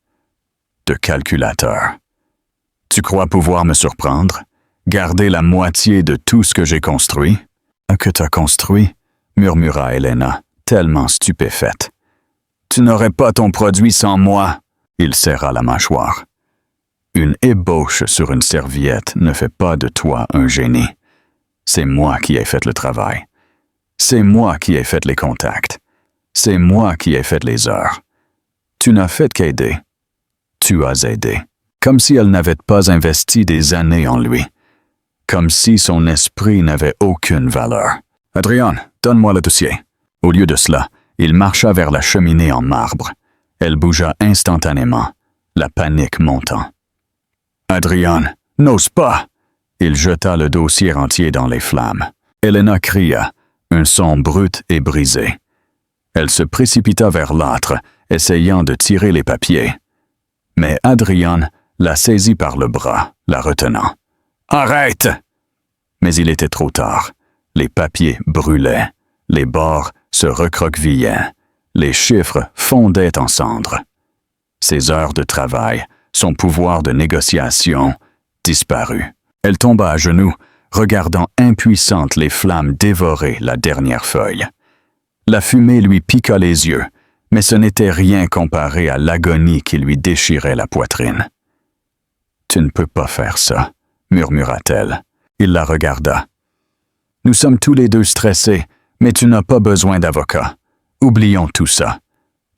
de calculateur. « Tu crois pouvoir me surprendre? Garder la moitié de tout ce que j'ai construit? »« Que t'as construit? » murmura Elena, tellement stupéfaite. « Tu n'aurais pas ton produit sans moi. » Il serra la mâchoire. « Une ébauche sur une serviette ne fait pas de toi un génie. C'est moi qui ai fait le travail. C'est moi qui ai fait les contacts. C'est moi qui ai fait les heures. Tu n'as fait qu'aider. Tu as aidé. » Comme si elle n'avait pas investi des années en lui. Comme si son esprit n'avait aucune valeur. « Adrien, donne-moi le dossier. » Au lieu de cela, il marcha vers la cheminée en marbre. Elle bougea instantanément, la panique montant. « Adrien, n'ose pas! » Il jeta le dossier entier dans les flammes. Elena cria, un son brut et brisé. Elle se précipita vers l'âtre, essayant de tirer les papiers. Mais Adrian la saisit par le bras, la retenant. « Arrête !» Mais il était trop tard. Les papiers brûlaient. Les bords se recroquevillaient. Les chiffres fondaient en cendres. Ses heures de travail, son pouvoir de négociation, disparut. Elle tomba à genoux, regardant impuissante les flammes dévorer la dernière feuille. La fumée lui piqua les yeux, mais ce n'était rien comparé à l'agonie qui lui déchirait la poitrine. « Tu ne peux pas faire ça, » murmura-t-elle. Il la regarda. « Nous sommes tous les deux stressés, mais tu n'as pas besoin d'avocat. Oublions tout ça.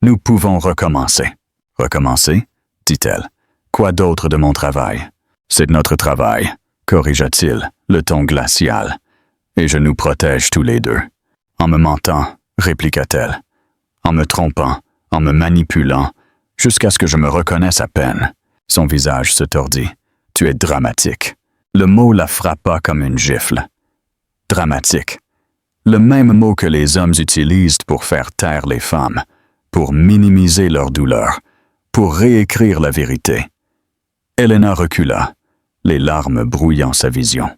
Nous pouvons recommencer. » « Recommencer ?» dit-elle. « Quoi d'autre de mon travail? »« C'est notre travail, » corrigea-t-il, le ton glacial. « Et je nous protège tous les deux. »« En me mentant, » répliqua-t-elle. « En me trompant, en me manipulant, jusqu'à ce que je me reconnaisse à peine. » Son visage se tordit. « Tu es dramatique. » Le mot la frappa comme une gifle. Dramatique. Le même mot que les hommes utilisent pour faire taire les femmes, pour minimiser leur douleur, pour réécrire la vérité. Elena recula, les larmes brouillant sa vision.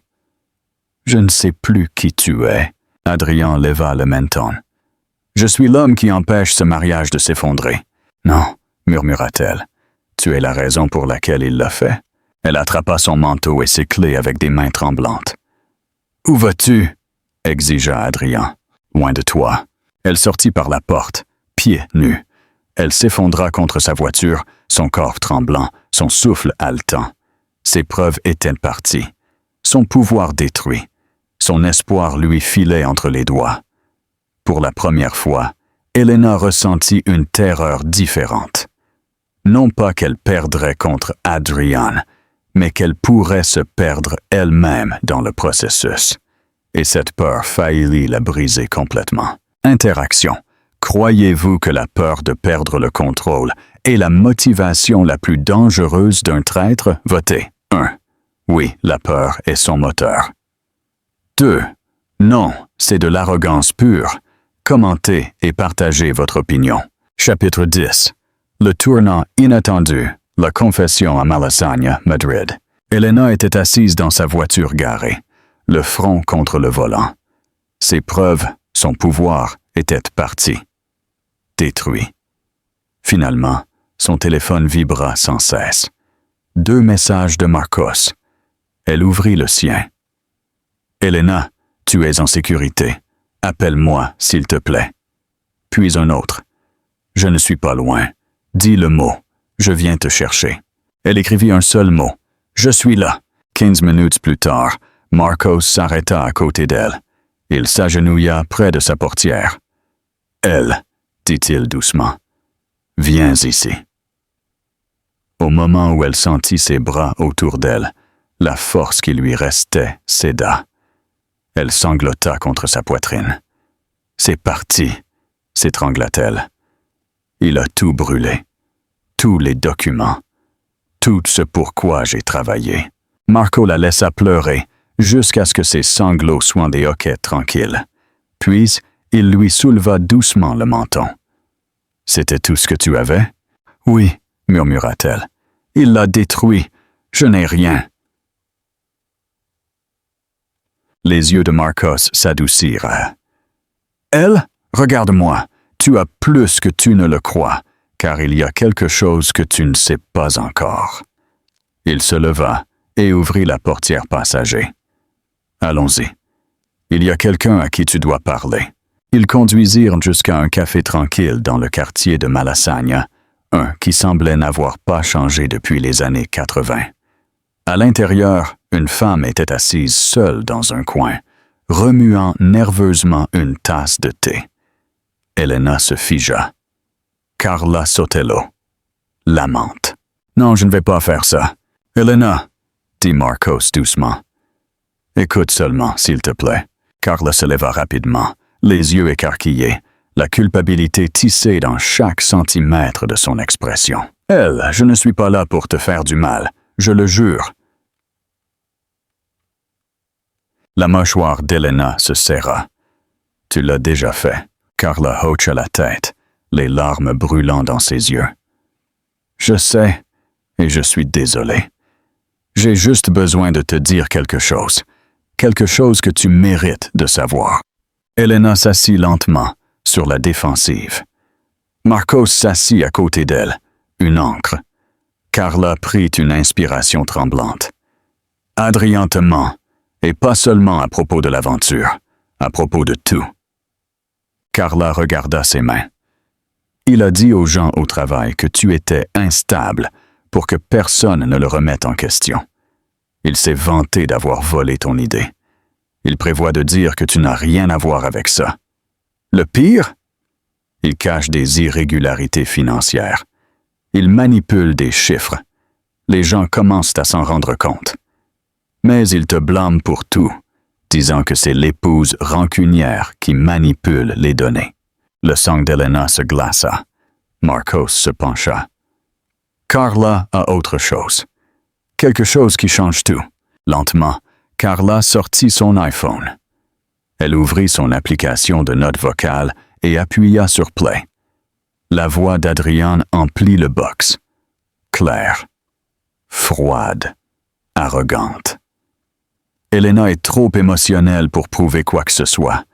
« Je ne sais plus qui tu es. » Adrian leva le menton. « Je suis l'homme qui empêche ce mariage de s'effondrer. »« Non, » murmura-t-elle. « Tu es la raison pour laquelle il l'a fait. » Elle attrapa son manteau et ses clés avec des mains tremblantes. « Où vas-tu » exigea Adrian. « Loin de toi. » Elle sortit par la porte, pieds nus. Elle s'effondra contre sa voiture, son corps tremblant, son souffle haletant. Ses preuves étaient parties. Son pouvoir détruit. Son espoir lui filait entre les doigts. Pour la première fois, Elena ressentit une terreur différente. Non pas qu'elle perdrait contre Adrian, mais qu'elle pourrait se perdre elle-même dans le processus. Et cette peur faillit la briser complètement. Interaction. Croyez-vous que la peur de perdre le contrôle est la motivation la plus dangereuse d'un traître? Votez. 1. Oui, la peur est son moteur. 2. Non, c'est de l'arrogance pure. Commentez et partagez votre opinion. Chapitre 10. Le tournant inattendu. La confession à Malasagne, Madrid. Elena était assise dans sa voiture garée, le front contre le volant. Ses preuves, son pouvoir, étaient partis. Détruits. Finalement, son téléphone vibra sans cesse. 2 messages de Marcos. Elle ouvrit le sien. « Elena, tu es en sécurité. Appelle-moi, s'il te plaît. » Puis un autre. « Je ne suis pas loin. Dis le mot. Je viens te chercher. » Elle écrivit un seul mot. « Je suis là. » 15 minutes plus tard, Marcos s'arrêta à côté d'elle. Il s'agenouilla près de sa portière. « Elle, » dit-il doucement, « viens ici. » Au moment où elle sentit ses bras autour d'elle, la force qui lui restait céda. Elle sanglota contre sa poitrine. « C'est parti !» s'étrangla-t-elle. Il a tout brûlé. Tous les documents. Tout ce pourquoi j'ai travaillé. Marco la laissa pleurer jusqu'à ce que ses sanglots soient des hoquets tranquilles. Puis, il lui souleva doucement le menton. « C'était tout ce que tu avais? »« Oui, » murmura-t-elle. « Il l'a détruit. Je n'ai rien. » Les yeux de Marcos s'adoucirent. « Elle, regarde-moi. Tu as plus que tu ne le crois, car il y a quelque chose que tu ne sais pas encore. » Il se leva et ouvrit la portière passager. « Allons-y. Il y a quelqu'un à qui tu dois parler. » Ils conduisirent jusqu'à un café tranquille dans le quartier de Malasagne, un qui semblait n'avoir pas changé depuis les années 80. À l'intérieur, une femme était assise seule dans un coin, remuant nerveusement une tasse de thé. Elena se figea. Carla Sotelo, l'amante. « Non, je ne vais pas faire ça. »« Elena, » dit Marcos doucement. « Écoute seulement, s'il te plaît. » Carla se leva rapidement, les yeux écarquillés, la culpabilité tissée dans chaque centimètre de son expression. « Elle, je ne suis pas là pour te faire du mal, je le jure. » La mâchoire d'Elena se serra. « Tu l'as déjà fait. » Carla hocha la tête, les larmes brûlant dans ses yeux. « Je sais, et je suis désolé. J'ai juste besoin de te dire quelque chose que tu mérites de savoir. » Elena s'assit lentement, sur la défensive. Marcos s'assit à côté d'elle, une encre. Carla prit une inspiration tremblante. « Adrien te ment, et pas seulement à propos de l'aventure, à propos de tout. » Carla regarda ses mains. « Il a dit aux gens au travail que tu étais instable pour que personne ne le remette en question. Il s'est vanté d'avoir volé ton idée. Il prévoit de dire que tu n'as rien à voir avec ça. Le pire? Il cache des irrégularités financières. Il manipule des chiffres. Les gens commencent à s'en rendre compte. Mais il te blâme pour tout, disant que c'est l'épouse rancunière qui manipule les données. » Le sang d'Elena se glaça. Marcos se pencha. « Carla a autre chose. Quelque chose qui change tout. » Lentement, Carla sortit son iPhone. Elle ouvrit son application de notes vocales et appuya sur Play. La voix d'Adrian emplit le box. Claire, froide, arrogante. Elena est trop émotionnelle pour prouver quoi que ce soit.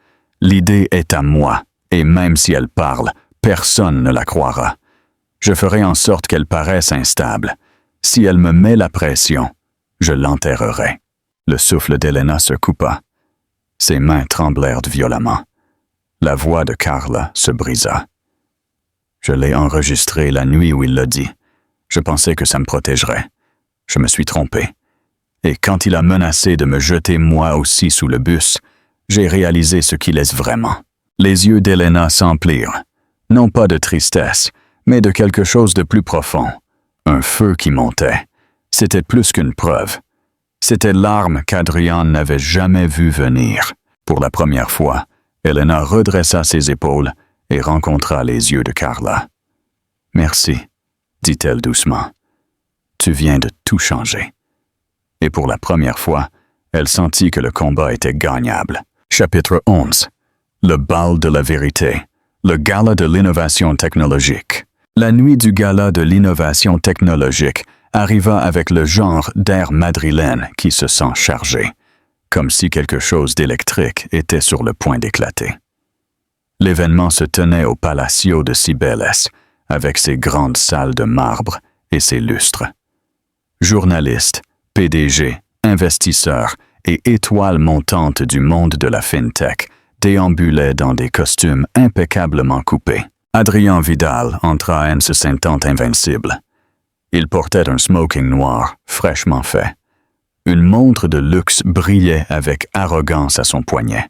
L'idée est à moi, et même si elle parle, personne ne la croira. Je ferai en sorte qu'elle paraisse instable. Si elle me met la pression, je l'enterrerai. Le souffle d'Elena se coupa. Ses mains tremblèrent violemment. La voix de Carla se brisa. Je l'ai enregistré la nuit où il l'a dit. Je pensais que ça me protégerait. Je me suis trompé. Et quand il a menacé de me jeter moi aussi sous le bus, j'ai réalisé ce qu'il est vraiment. Les yeux d'Elena s'emplirent. Non pas de tristesse, mais de quelque chose de plus profond. Un feu qui montait. C'était plus qu'une preuve. C'était l'arme qu'Adrian n'avait jamais vue venir. Pour la première fois, Elena redressa ses épaules et rencontra les yeux de Carla. « Merci, » dit-elle doucement. « Tu viens de tout changer. » Et pour la première fois, elle sentit que le combat était gagnable. Chapitre 11. Le bal de la vérité. Le gala de l'innovation technologique. La nuit du gala de l'innovation technologique arriva avec le genre d'air madrilène qui se sent chargé, comme si quelque chose d'électrique était sur le point d'éclater. L'événement se tenait au Palacio de Cibeles, avec ses grandes salles de marbre et ses lustres. Journalistes, PDG, investisseurs et étoiles montantes du monde de la FinTech déambulaient dans des costumes impeccablement coupés. Adrien Vidal entra en se sentant invincible. Il portait un smoking noir, fraîchement fait. Une montre de luxe brillait avec arrogance à son poignet.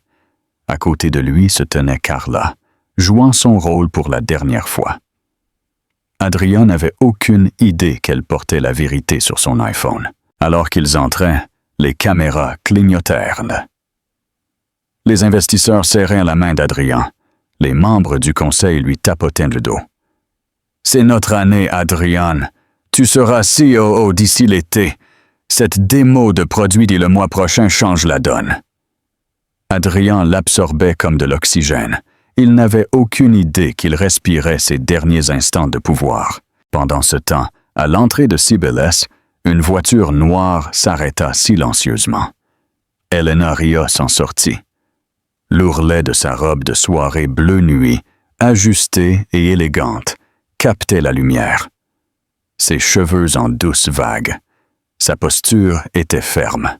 À côté de lui se tenait Carla, jouant son rôle pour la dernière fois. Adrien n'avait aucune idée qu'elle portait la vérité sur son iPhone. Alors qu'ils entraient, les caméras clignotèrent. Les investisseurs serrèrent la main d'Adrien. Les membres du conseil lui tapotaient le dos. « C'est notre année, Adrien. Tu seras COO d'ici l'été. Cette démo de produit dit le mois prochain change la donne. » Adrien l'absorbait comme de l'oxygène. Il n'avait aucune idée qu'il respirait ses derniers instants de pouvoir. Pendant ce temps, à l'entrée de Cibeles, une voiture noire s'arrêta silencieusement. Elena Ria s'en sortit. L'ourlet de sa robe de soirée bleu nuit, ajustée et élégante, captait la lumière. Ses cheveux en douce vague. Sa posture était ferme.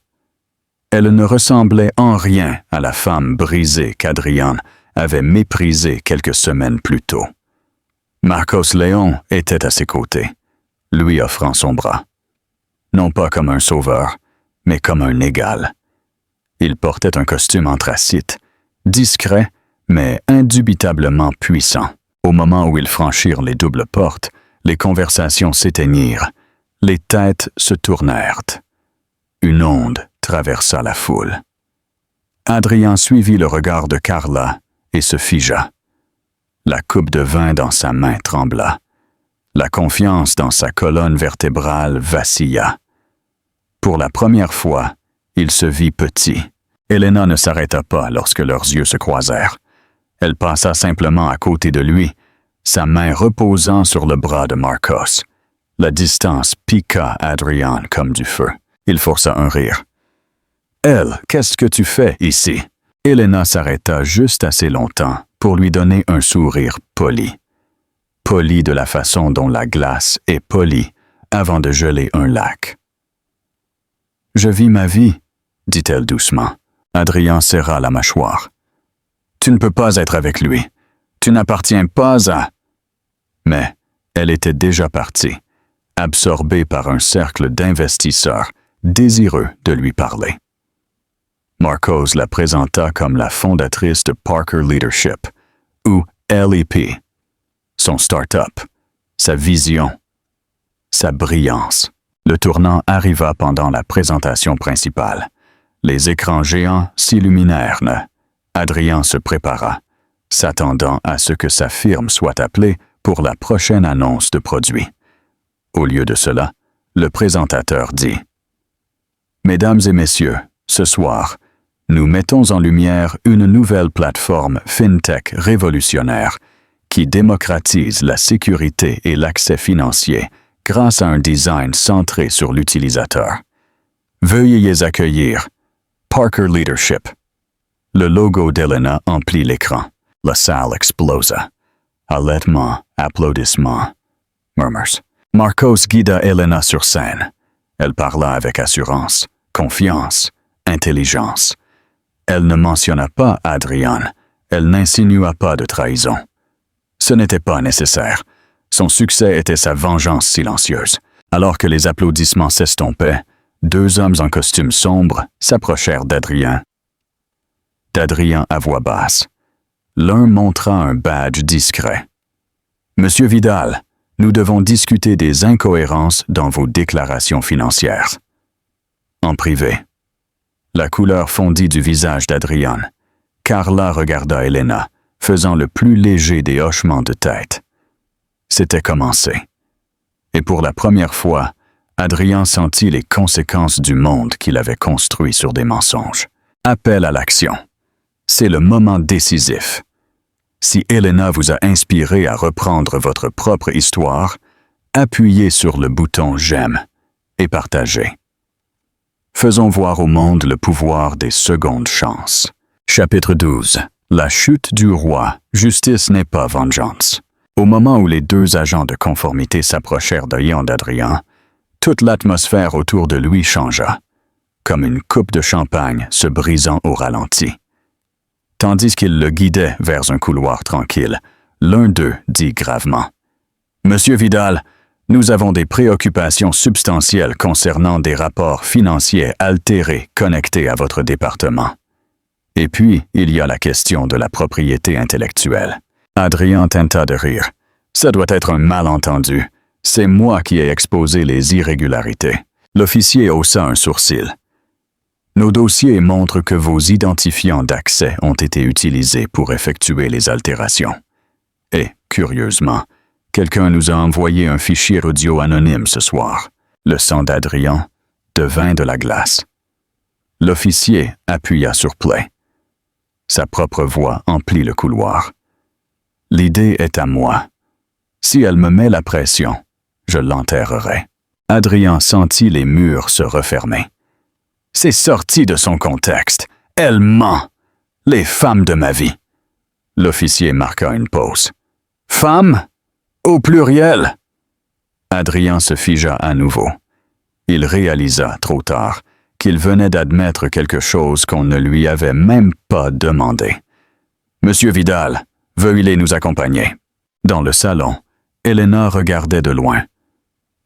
Elle ne ressemblait en rien à la femme brisée qu'Adrian avait méprisée quelques semaines plus tôt. Marcos Léon était à ses côtés, lui offrant son bras. Non pas comme un sauveur, mais comme un égal. Il portait un costume anthracite, discret, mais indubitablement puissant. Au moment où ils franchirent les doubles portes, les conversations s'éteignirent, les têtes se tournèrent. Une onde traversa la foule. Adrien suivit le regard de Carla et se figea. La coupe de vin dans sa main trembla. La confiance dans sa colonne vertébrale vacilla. Pour la première fois, il se vit petit. Elena ne s'arrêta pas lorsque leurs yeux se croisèrent. Elle passa simplement à côté de lui, sa main reposant sur le bras de Marcos. La distance piqua Adrian comme du feu. Il força un rire. « Elle, qu'est-ce que tu fais ici? » Elena s'arrêta juste assez longtemps pour lui donner un sourire poli. Poli de la façon dont la glace est polie avant de geler un lac. « Je vis ma vie, » dit-elle doucement. Adrian serra la mâchoire. « Tu ne peux pas être avec lui. Tu n'appartiens pas à... » Mais elle était déjà partie, absorbée par un cercle d'investisseurs désireux de lui parler. Marcos la présenta comme la fondatrice de Parker Leadership, ou LEP, son start-up, sa vision, sa brillance. Le tournant arriva pendant la présentation principale. Les écrans géants s'illuminèrent. Adrian se prépara, s'attendant à ce que sa firme soit appelée pour la prochaine annonce de produit. Au lieu de cela, le présentateur dit « Mesdames et messieurs, ce soir, nous mettons en lumière une nouvelle plateforme FinTech révolutionnaire qui démocratise la sécurité et l'accès financier grâce à un design centré sur l'utilisateur. Veuillez y accueillir Parker Leadership. » Le logo d'Elena emplit l'écran. La salle explosa. Halètements, applaudissements, murmurs. Marcos guida Elena sur scène. Elle parla avec assurance, confiance, intelligence. Elle ne mentionna pas Adrian. Elle n'insinua pas de trahison. Ce n'était pas nécessaire. Son succès était sa vengeance silencieuse. Alors que les applaudissements s'estompaient, deux hommes en costume sombre s'approchèrent d'Adrian à voix basse. L'un montra un badge discret. « Monsieur Vidal, nous devons discuter des incohérences dans vos déclarations financières. » En privé. La couleur fondit du visage d'Adrian. Carla regarda Elena, faisant le plus léger des hochements de tête. C'était commencé. Et pour la première fois, Adrian sentit les conséquences du monde qu'il avait construit sur des mensonges. Appel à l'action. C'est le moment décisif. Si Elena vous a inspiré à reprendre votre propre histoire, appuyez sur le bouton « J'aime » et partagez. Faisons voir au monde le pouvoir des secondes chances. Chapitre 12. La chute du roi. Justice n'est pas vengeance. Au moment où les deux agents de conformité s'approchèrent d'Adrian, toute l'atmosphère autour de lui changea, comme une coupe de champagne se brisant au ralenti. Tandis qu'il le guidait vers un couloir tranquille, l'un d'eux dit gravement « Monsieur Vidal, nous avons des préoccupations substantielles concernant des rapports financiers altérés connectés à votre département. Et puis, il y a la question de la propriété intellectuelle. » Adrian tenta de rire. « Ça doit être un malentendu. C'est moi qui ai exposé les irrégularités. » L'officier haussa un sourcil. « Nos dossiers montrent que vos identifiants d'accès ont été utilisés pour effectuer les altérations. Et, curieusement, quelqu'un nous a envoyé un fichier audio anonyme ce soir. » Le sang d'Adrian devint de la glace. L'officier appuya sur play. Sa propre voix emplit le couloir. « L'idée est à moi. Si elle me met la pression, je l'enterrerai. » Adrian sentit les murs se refermer. C'est sorti de son contexte. Elle ment. Les femmes de ma vie. L'officier marqua une pause. Femmes? Au pluriel? Adrian se figea à nouveau. Il réalisa, trop tard, qu'il venait d'admettre quelque chose qu'on ne lui avait même pas demandé. Monsieur Vidal, veuillez nous accompagner. Dans le salon, Elena regardait de loin.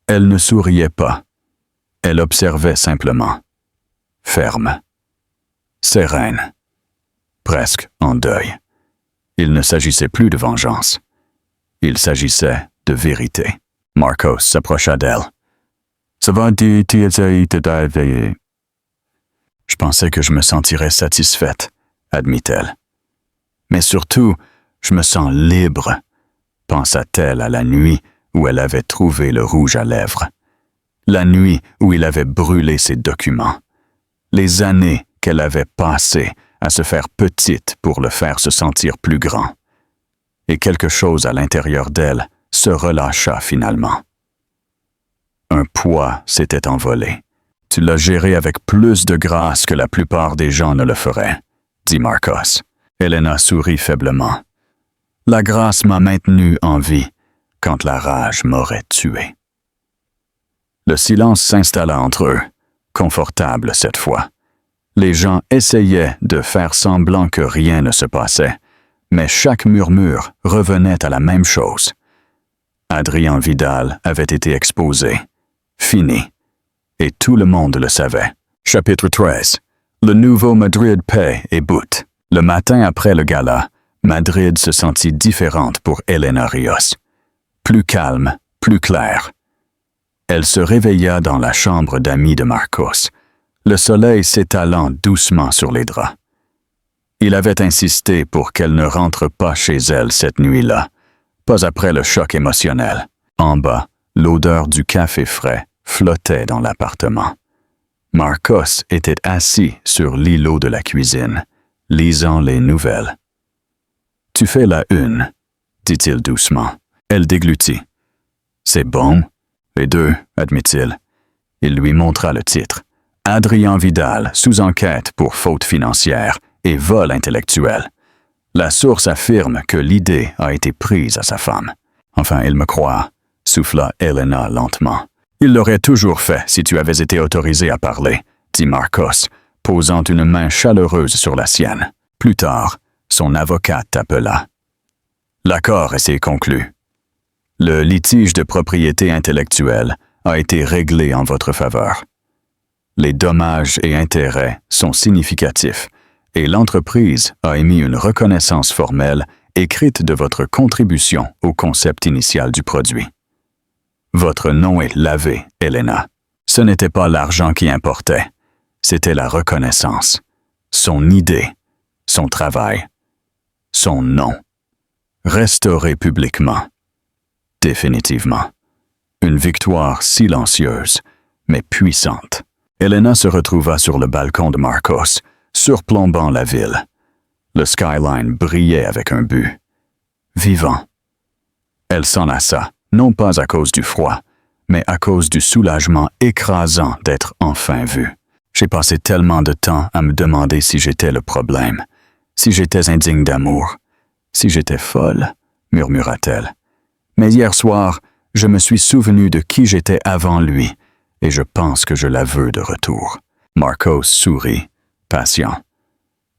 Elle ne souriait pas. Elle observait simplement. Ferme. Sereine. Presque en deuil. Il ne s'agissait plus de vengeance. Il s'agissait de vérité. Marcos s'approcha d'elle. « Ça va, je pensais que je me sentirais satisfaite, » admit-elle. « Mais surtout, je me sens libre, » pensa-t-elle à la nuit où elle avait trouvé le rouge à lèvres. La nuit où il avait brûlé ses documents. Les années qu'elle avait passé à se faire petite pour le faire se sentir plus grand. Et quelque chose à l'intérieur d'elle se relâcha finalement. Un poids s'était envolé. « Tu l'as géré avec plus de grâce que la plupart des gens ne le feraient, » dit Marcos. Helena sourit faiblement. « La grâce m'a maintenu en vie quand la rage m'aurait tué. » Le silence s'installa entre eux, confortable cette fois. Les gens essayaient de faire semblant que rien ne se passait, mais chaque murmure revenait à la même chose. Adrien Vidal avait été exposé, fini, et tout le monde le savait. Chapitre 13. Le nouveau Madrid paie et boot. Le matin après le gala, Madrid se sentit différente pour Helena Ríos. Plus calme, plus claire. Elle se réveilla dans la chambre d'amis de Marcos, le soleil s'étalant doucement sur les draps. Il avait insisté pour qu'elle ne rentre pas chez elle cette nuit-là, pas après le choc émotionnel. En bas, l'odeur du café frais flottait dans l'appartement. Marcos était assis sur l'îlot de la cuisine, lisant les nouvelles. « Tu fais la une, » dit-il doucement. Elle déglutit. « C'est bon. » Les deux, admit-il. Il lui montra le titre. « Adrien Vidal, sous enquête pour faute financière et vol intellectuel. La source affirme que l'idée a été prise à sa femme. » « Enfin, il me croit, » souffla Helena lentement. « Il l'aurait toujours fait si tu avais été autorisé à parler, » dit Marcos, posant une main chaleureuse sur la sienne. Plus tard, son avocate appela. L'accord était conclu. Le litige de propriété intellectuelle a été réglé en votre faveur. Les dommages et intérêts sont significatifs et l'entreprise a émis une reconnaissance formelle écrite de votre contribution au concept initial du produit. Votre nom est lavé, Helena. Ce n'était pas l'argent qui importait, c'était la reconnaissance, son idée, son travail, son nom. Restauré publiquement. Définitivement. Une victoire silencieuse, mais puissante. Helena se retrouva sur le balcon de Marcos, surplombant la ville. Le skyline brillait avec un but. Vivant. Elle s'enlaça, non pas à cause du froid, mais à cause du soulagement écrasant d'être enfin vue. J'ai passé tellement de temps à me demander si j'étais le problème, si j'étais indigne d'amour, si j'étais folle, murmura-t-elle. Mais hier soir, je me suis souvenu de qui j'étais avant lui, et je pense que je la veux de retour. Marcos sourit, patient.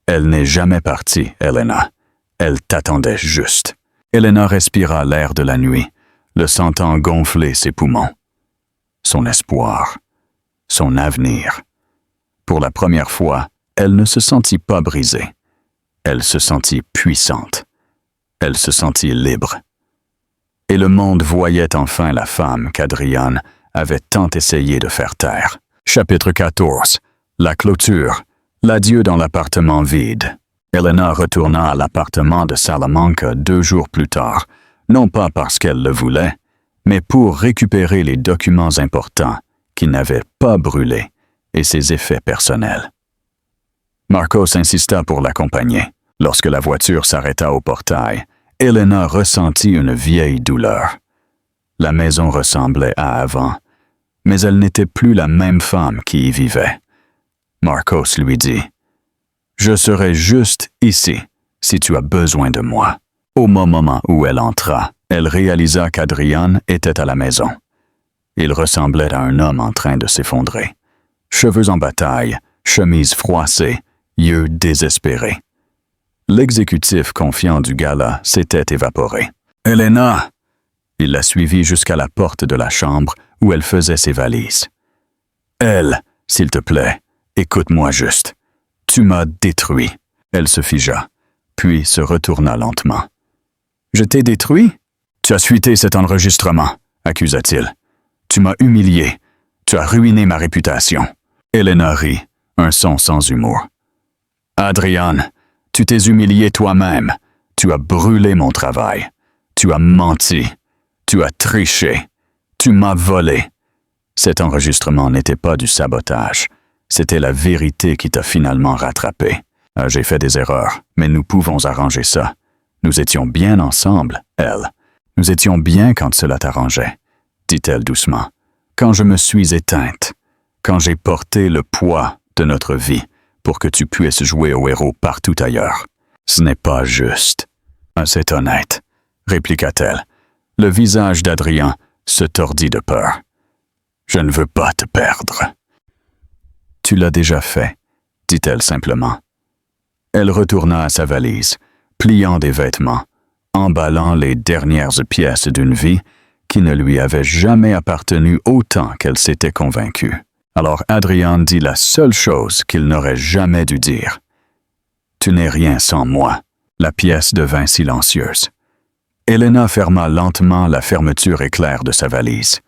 Elle n'est jamais partie, Helena. Elle t'attendait juste. Helena respira l'air de la nuit, le sentant gonfler ses poumons. Son espoir, son avenir. Pour la première fois, elle ne se sentit pas brisée. Elle se sentit puissante. Elle se sentit libre. Et le monde voyait enfin la femme qu'Adrian avait tant essayé de faire taire. Chapitre 14. La clôture. L'adieu dans l'appartement vide. Helena retourna à l'appartement de Salamanca 2 jours plus tard, non pas parce qu'elle le voulait, mais pour récupérer les documents importants qui n'avaient pas brûlé et ses effets personnels. Marcos insista pour l'accompagner. Lorsque la voiture s'arrêta au portail, Helena ressentit une vieille douleur. La maison ressemblait à avant, mais elle n'était plus la même femme qui y vivait. Marcos lui dit « Je serai juste ici si tu as besoin de moi. » Au moment où elle entra, elle réalisa qu'Adrian était à la maison. Il ressemblait à un homme en train de s'effondrer. Cheveux en bataille, chemise froissée, yeux désespérés. L'exécutif confiant du gala s'était évaporé. « Helena !» Il la suivit jusqu'à la porte de la chambre où elle faisait ses valises. « Elle, s'il te plaît, écoute-moi juste. Tu m'as détruit. » Elle se figea, puis se retourna lentement. « Je t'ai détruit? Tu as suité cet enregistrement, » accusa-t-il. « Tu m'as humilié. Tu as ruiné ma réputation. » Helena rit, un son sans humour. « Adrian, tu t'es humilié toi-même. Tu as brûlé mon travail. Tu as menti. Tu as triché. Tu m'as volé. » Cet enregistrement n'était pas du sabotage. C'était la vérité qui t'a finalement rattrapé. J'ai fait des erreurs, mais nous pouvons arranger ça. Nous étions bien ensemble, elle. Nous étions bien quand cela t'arrangeait, dit-elle doucement. Quand je me suis éteinte, quand j'ai porté le poids de notre vie pour que tu puisses jouer au héros partout ailleurs. Ce n'est pas juste. C'est honnête, répliqua-t-elle. Le visage d'Adrien se tordit de peur. Je ne veux pas te perdre. Tu l'as déjà fait, dit-elle simplement. Elle retourna à sa valise, pliant des vêtements, emballant les dernières pièces d'une vie qui ne lui avait jamais appartenu autant qu'elle s'était convaincue. Alors Adrien dit la seule chose qu'il n'aurait jamais dû dire. Tu n'es rien sans moi. La pièce devint silencieuse. Elena ferma lentement la fermeture éclair de sa valise,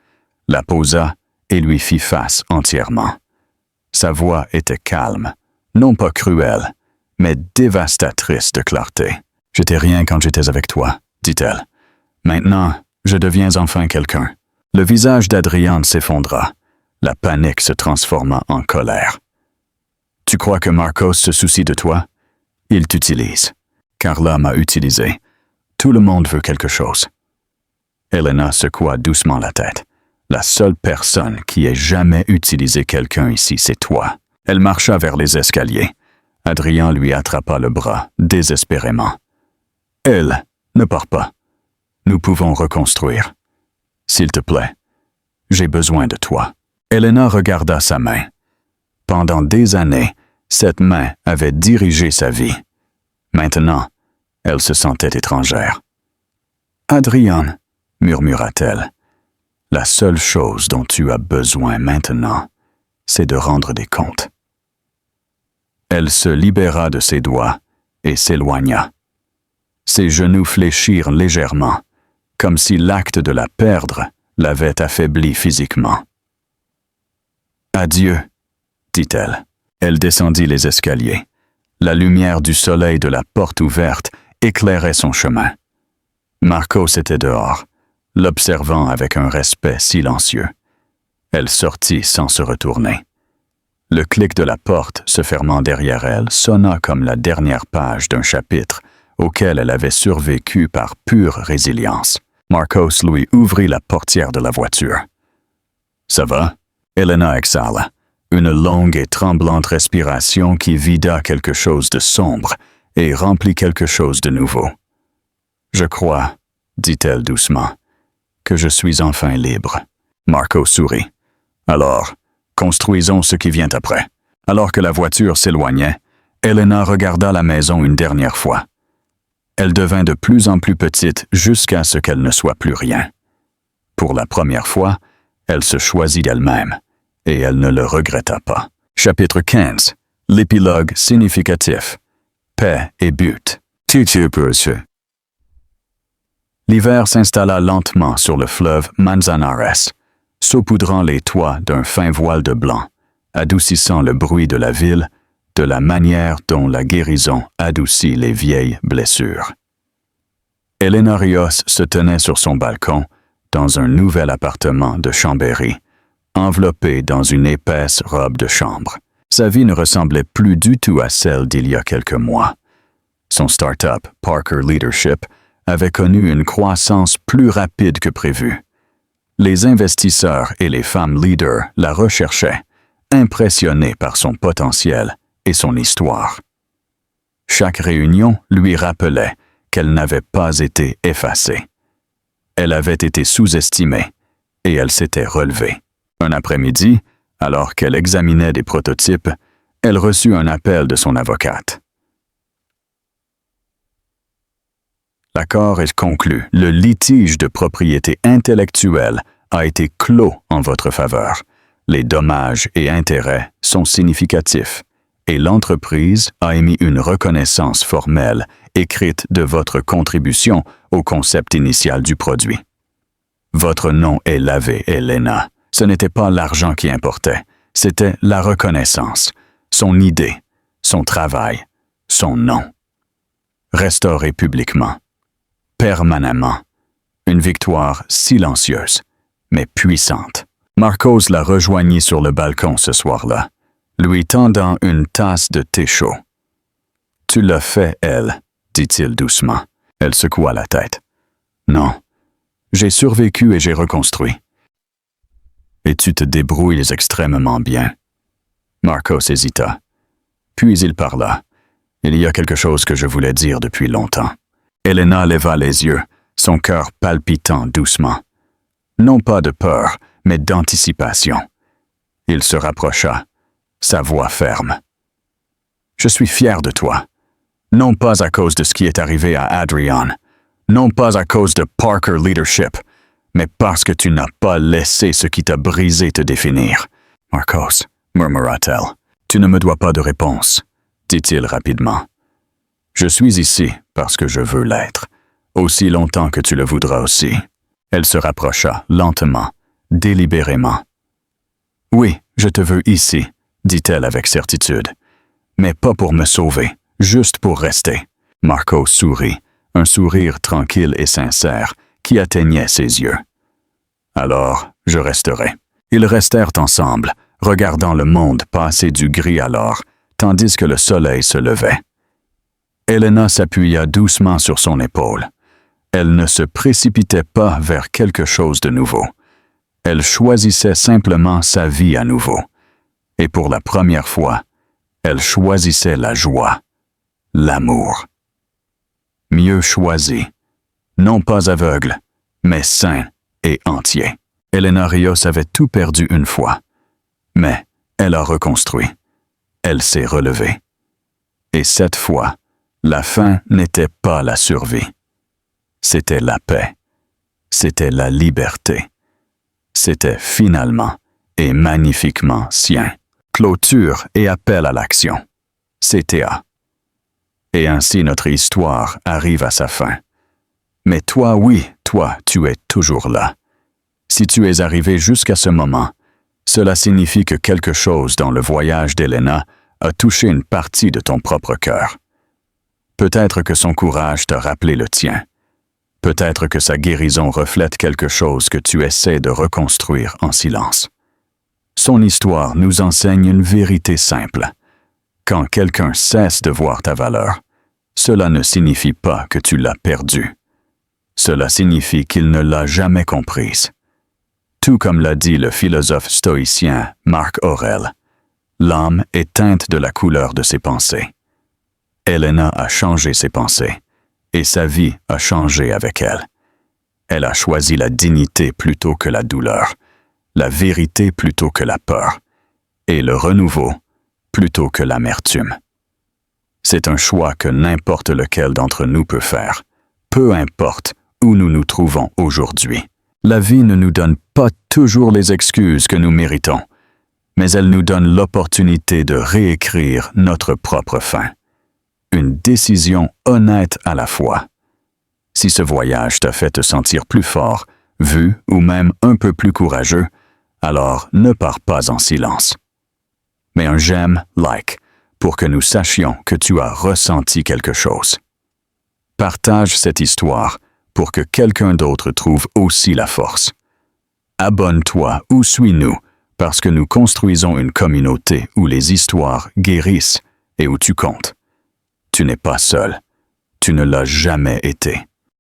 la posa et lui fit face entièrement. Sa voix était calme, non pas cruelle, mais dévastatrice de clarté. « J'étais rien quand j'étais avec toi, dit-elle. Maintenant, je deviens enfin quelqu'un. » Le visage d'Adrien s'effondra. La panique se transforma en colère. « Tu crois que Marcos se soucie de toi? Il t'utilise. Carla m'a utilisé. Tout le monde veut quelque chose. » Elena secoua doucement la tête. « La seule personne qui ait jamais utilisé quelqu'un ici, c'est toi. » Elle marcha vers les escaliers. Adrien lui attrapa le bras, désespérément. « Elle, ne pars pas. Nous pouvons reconstruire. S'il te plaît, j'ai besoin de toi. » Elena regarda sa main. Pendant des années, cette main avait dirigé sa vie. Maintenant, elle se sentait étrangère. « Adrien, » murmura-t-elle, « la seule chose dont tu as besoin maintenant, c'est de rendre des comptes. » Elle se libéra de ses doigts et s'éloigna. Ses genoux fléchirent légèrement, comme si l'acte de la perdre l'avait affaiblie physiquement. « Adieu, » dit-elle. Elle descendit les escaliers. La lumière du soleil de la porte ouverte éclairait son chemin. Marcos était dehors, l'observant avec un respect silencieux. Elle sortit sans se retourner. Le clic de la porte se fermant derrière elle sonna comme la dernière page d'un chapitre auquel elle avait survécu par pure résilience. Marcos lui ouvrit la portière de la voiture. « Ça va? » Elena exhala, une longue et tremblante respiration qui vida quelque chose de sombre et remplit quelque chose de nouveau. « Je crois, » dit-elle doucement, « que je suis enfin libre. » Marcos sourit. « Alors, construisons ce qui vient après. » Alors que la voiture s'éloignait, Elena regarda la maison une dernière fois. Elle devint de plus en plus petite jusqu'à ce qu'elle ne soit plus rien. Pour la première fois, elle se choisit d'elle-même, et elle ne le regretta pas. Chapitre 15. L'épilogue significatif. Paix et but. L'hiver s'installa lentement sur le fleuve Manzanares, saupoudrant les toits d'un fin voile de blanc, adoucissant le bruit de la ville de la manière dont la guérison adoucit les vieilles blessures. Elena Rios se tenait sur son balcon dans un nouvel appartement de Chambéry, enveloppée dans une épaisse robe de chambre. Sa vie ne ressemblait plus du tout à celle d'il y a quelques mois. Son start-up, Parker Leadership, avait connu une croissance plus rapide que prévu. Les investisseurs et les femmes leaders la recherchaient, impressionnés par son potentiel et son histoire. Chaque réunion lui rappelait qu'elle n'avait pas été effacée. Elle avait été sous-estimée et elle s'était relevée. Un après-midi, alors qu'elle examinait des prototypes, elle reçut un appel de son avocate. L'accord est conclu. Le litige de propriété intellectuelle a été clos en votre faveur. Les dommages et intérêts sont significatifs et l'entreprise a émis une reconnaissance formelle écrite de votre contribution au concept initial du produit. Votre nom est lavé, Elena. Ce n'était pas l'argent qui importait, c'était la reconnaissance, son idée, son travail, son nom. Restauré publiquement, permanemment, une victoire silencieuse, mais puissante. Marcos la rejoignit sur le balcon ce soir-là. lui tendant une tasse de thé chaud. « Tu l'as fait, elle, dit-il doucement. Elle secoua la tête. « Non, j'ai survécu et j'ai reconstruit. » « Et tu te débrouilles extrêmement bien. » Marcos hésita. Puis il parla. « Il y a quelque chose que je voulais dire depuis longtemps. » Elena leva les yeux, son cœur palpitant doucement. Non pas de peur, mais d'anticipation. Il se rapprocha, sa voix ferme. « Je suis fier de toi. Non pas à cause de ce qui est arrivé à Adrian, non pas à cause de Parker Leadership, mais parce que tu n'as pas laissé ce qui t'a brisé te définir. »« Marcos, » murmura-t-elle, « tu ne me dois pas de réponse, » dit-il rapidement. « Je suis ici parce que je veux l'être, aussi longtemps que tu le voudras aussi. » Elle se rapprocha lentement, délibérément. « Oui, je te veux ici, » dit-elle avec certitude, « mais pas pour me sauver, juste pour rester. » Marcos sourit, un sourire tranquille et sincère qui atteignait ses yeux. « Alors, je resterai. » Ils restèrent ensemble, regardant le monde passer du gris à l'or, tandis que le soleil se levait. Elena s'appuya doucement sur son épaule. Elle ne se précipitait pas vers quelque chose de nouveau. Elle choisissait simplement sa vie à nouveau. Et pour la première fois, elle choisissait la joie, l'amour. Mieux choisi, non pas aveugle, mais sain et entier. Elena Rios avait tout perdu une fois, mais elle a reconstruit. Elle s'est relevée. Et cette fois, la fin n'était pas la survie. C'était la paix. C'était la liberté. C'était finalement et magnifiquement sien. Clôture et appel à l'action. CTA. Et ainsi notre histoire arrive à sa fin. Mais toi, oui, toi, tu es toujours là. Si tu es arrivé jusqu'à ce moment, cela signifie que quelque chose dans le voyage d'Elena a touché une partie de ton propre cœur. Peut-être que son courage t'a rappelé le tien. Peut-être que sa guérison reflète quelque chose que tu essaies de reconstruire en silence. Son histoire nous enseigne une vérité simple. Quand quelqu'un cesse de voir ta valeur, cela ne signifie pas que tu l'as perdue. Cela signifie qu'il ne l'a jamais comprise. Tout comme l'a dit le philosophe stoïcien Marc Aurèle, l'âme est teinte de la couleur de ses pensées. Elena a changé ses pensées, et sa vie a changé avec elle. Elle a choisi la dignité plutôt que la douleur, la vérité plutôt que la peur, et le renouveau plutôt que l'amertume. C'est un choix que n'importe lequel d'entre nous peut faire, peu importe où nous nous trouvons aujourd'hui. La vie ne nous donne pas toujours les excuses que nous méritons, mais elle nous donne l'opportunité de réécrire notre propre fin. Une décision honnête à la fois. Si ce voyage t'a fait te sentir plus fort, vu ou même un peu plus courageux, alors ne pars pas en silence. Mais un j'aime, like, pour que nous sachions que tu as ressenti quelque chose. Partage cette histoire pour que quelqu'un d'autre trouve aussi la force. Abonne-toi ou suis-nous parce que nous construisons une communauté où les histoires guérissent et où tu comptes. Tu n'es pas seul. Tu ne l'as jamais été.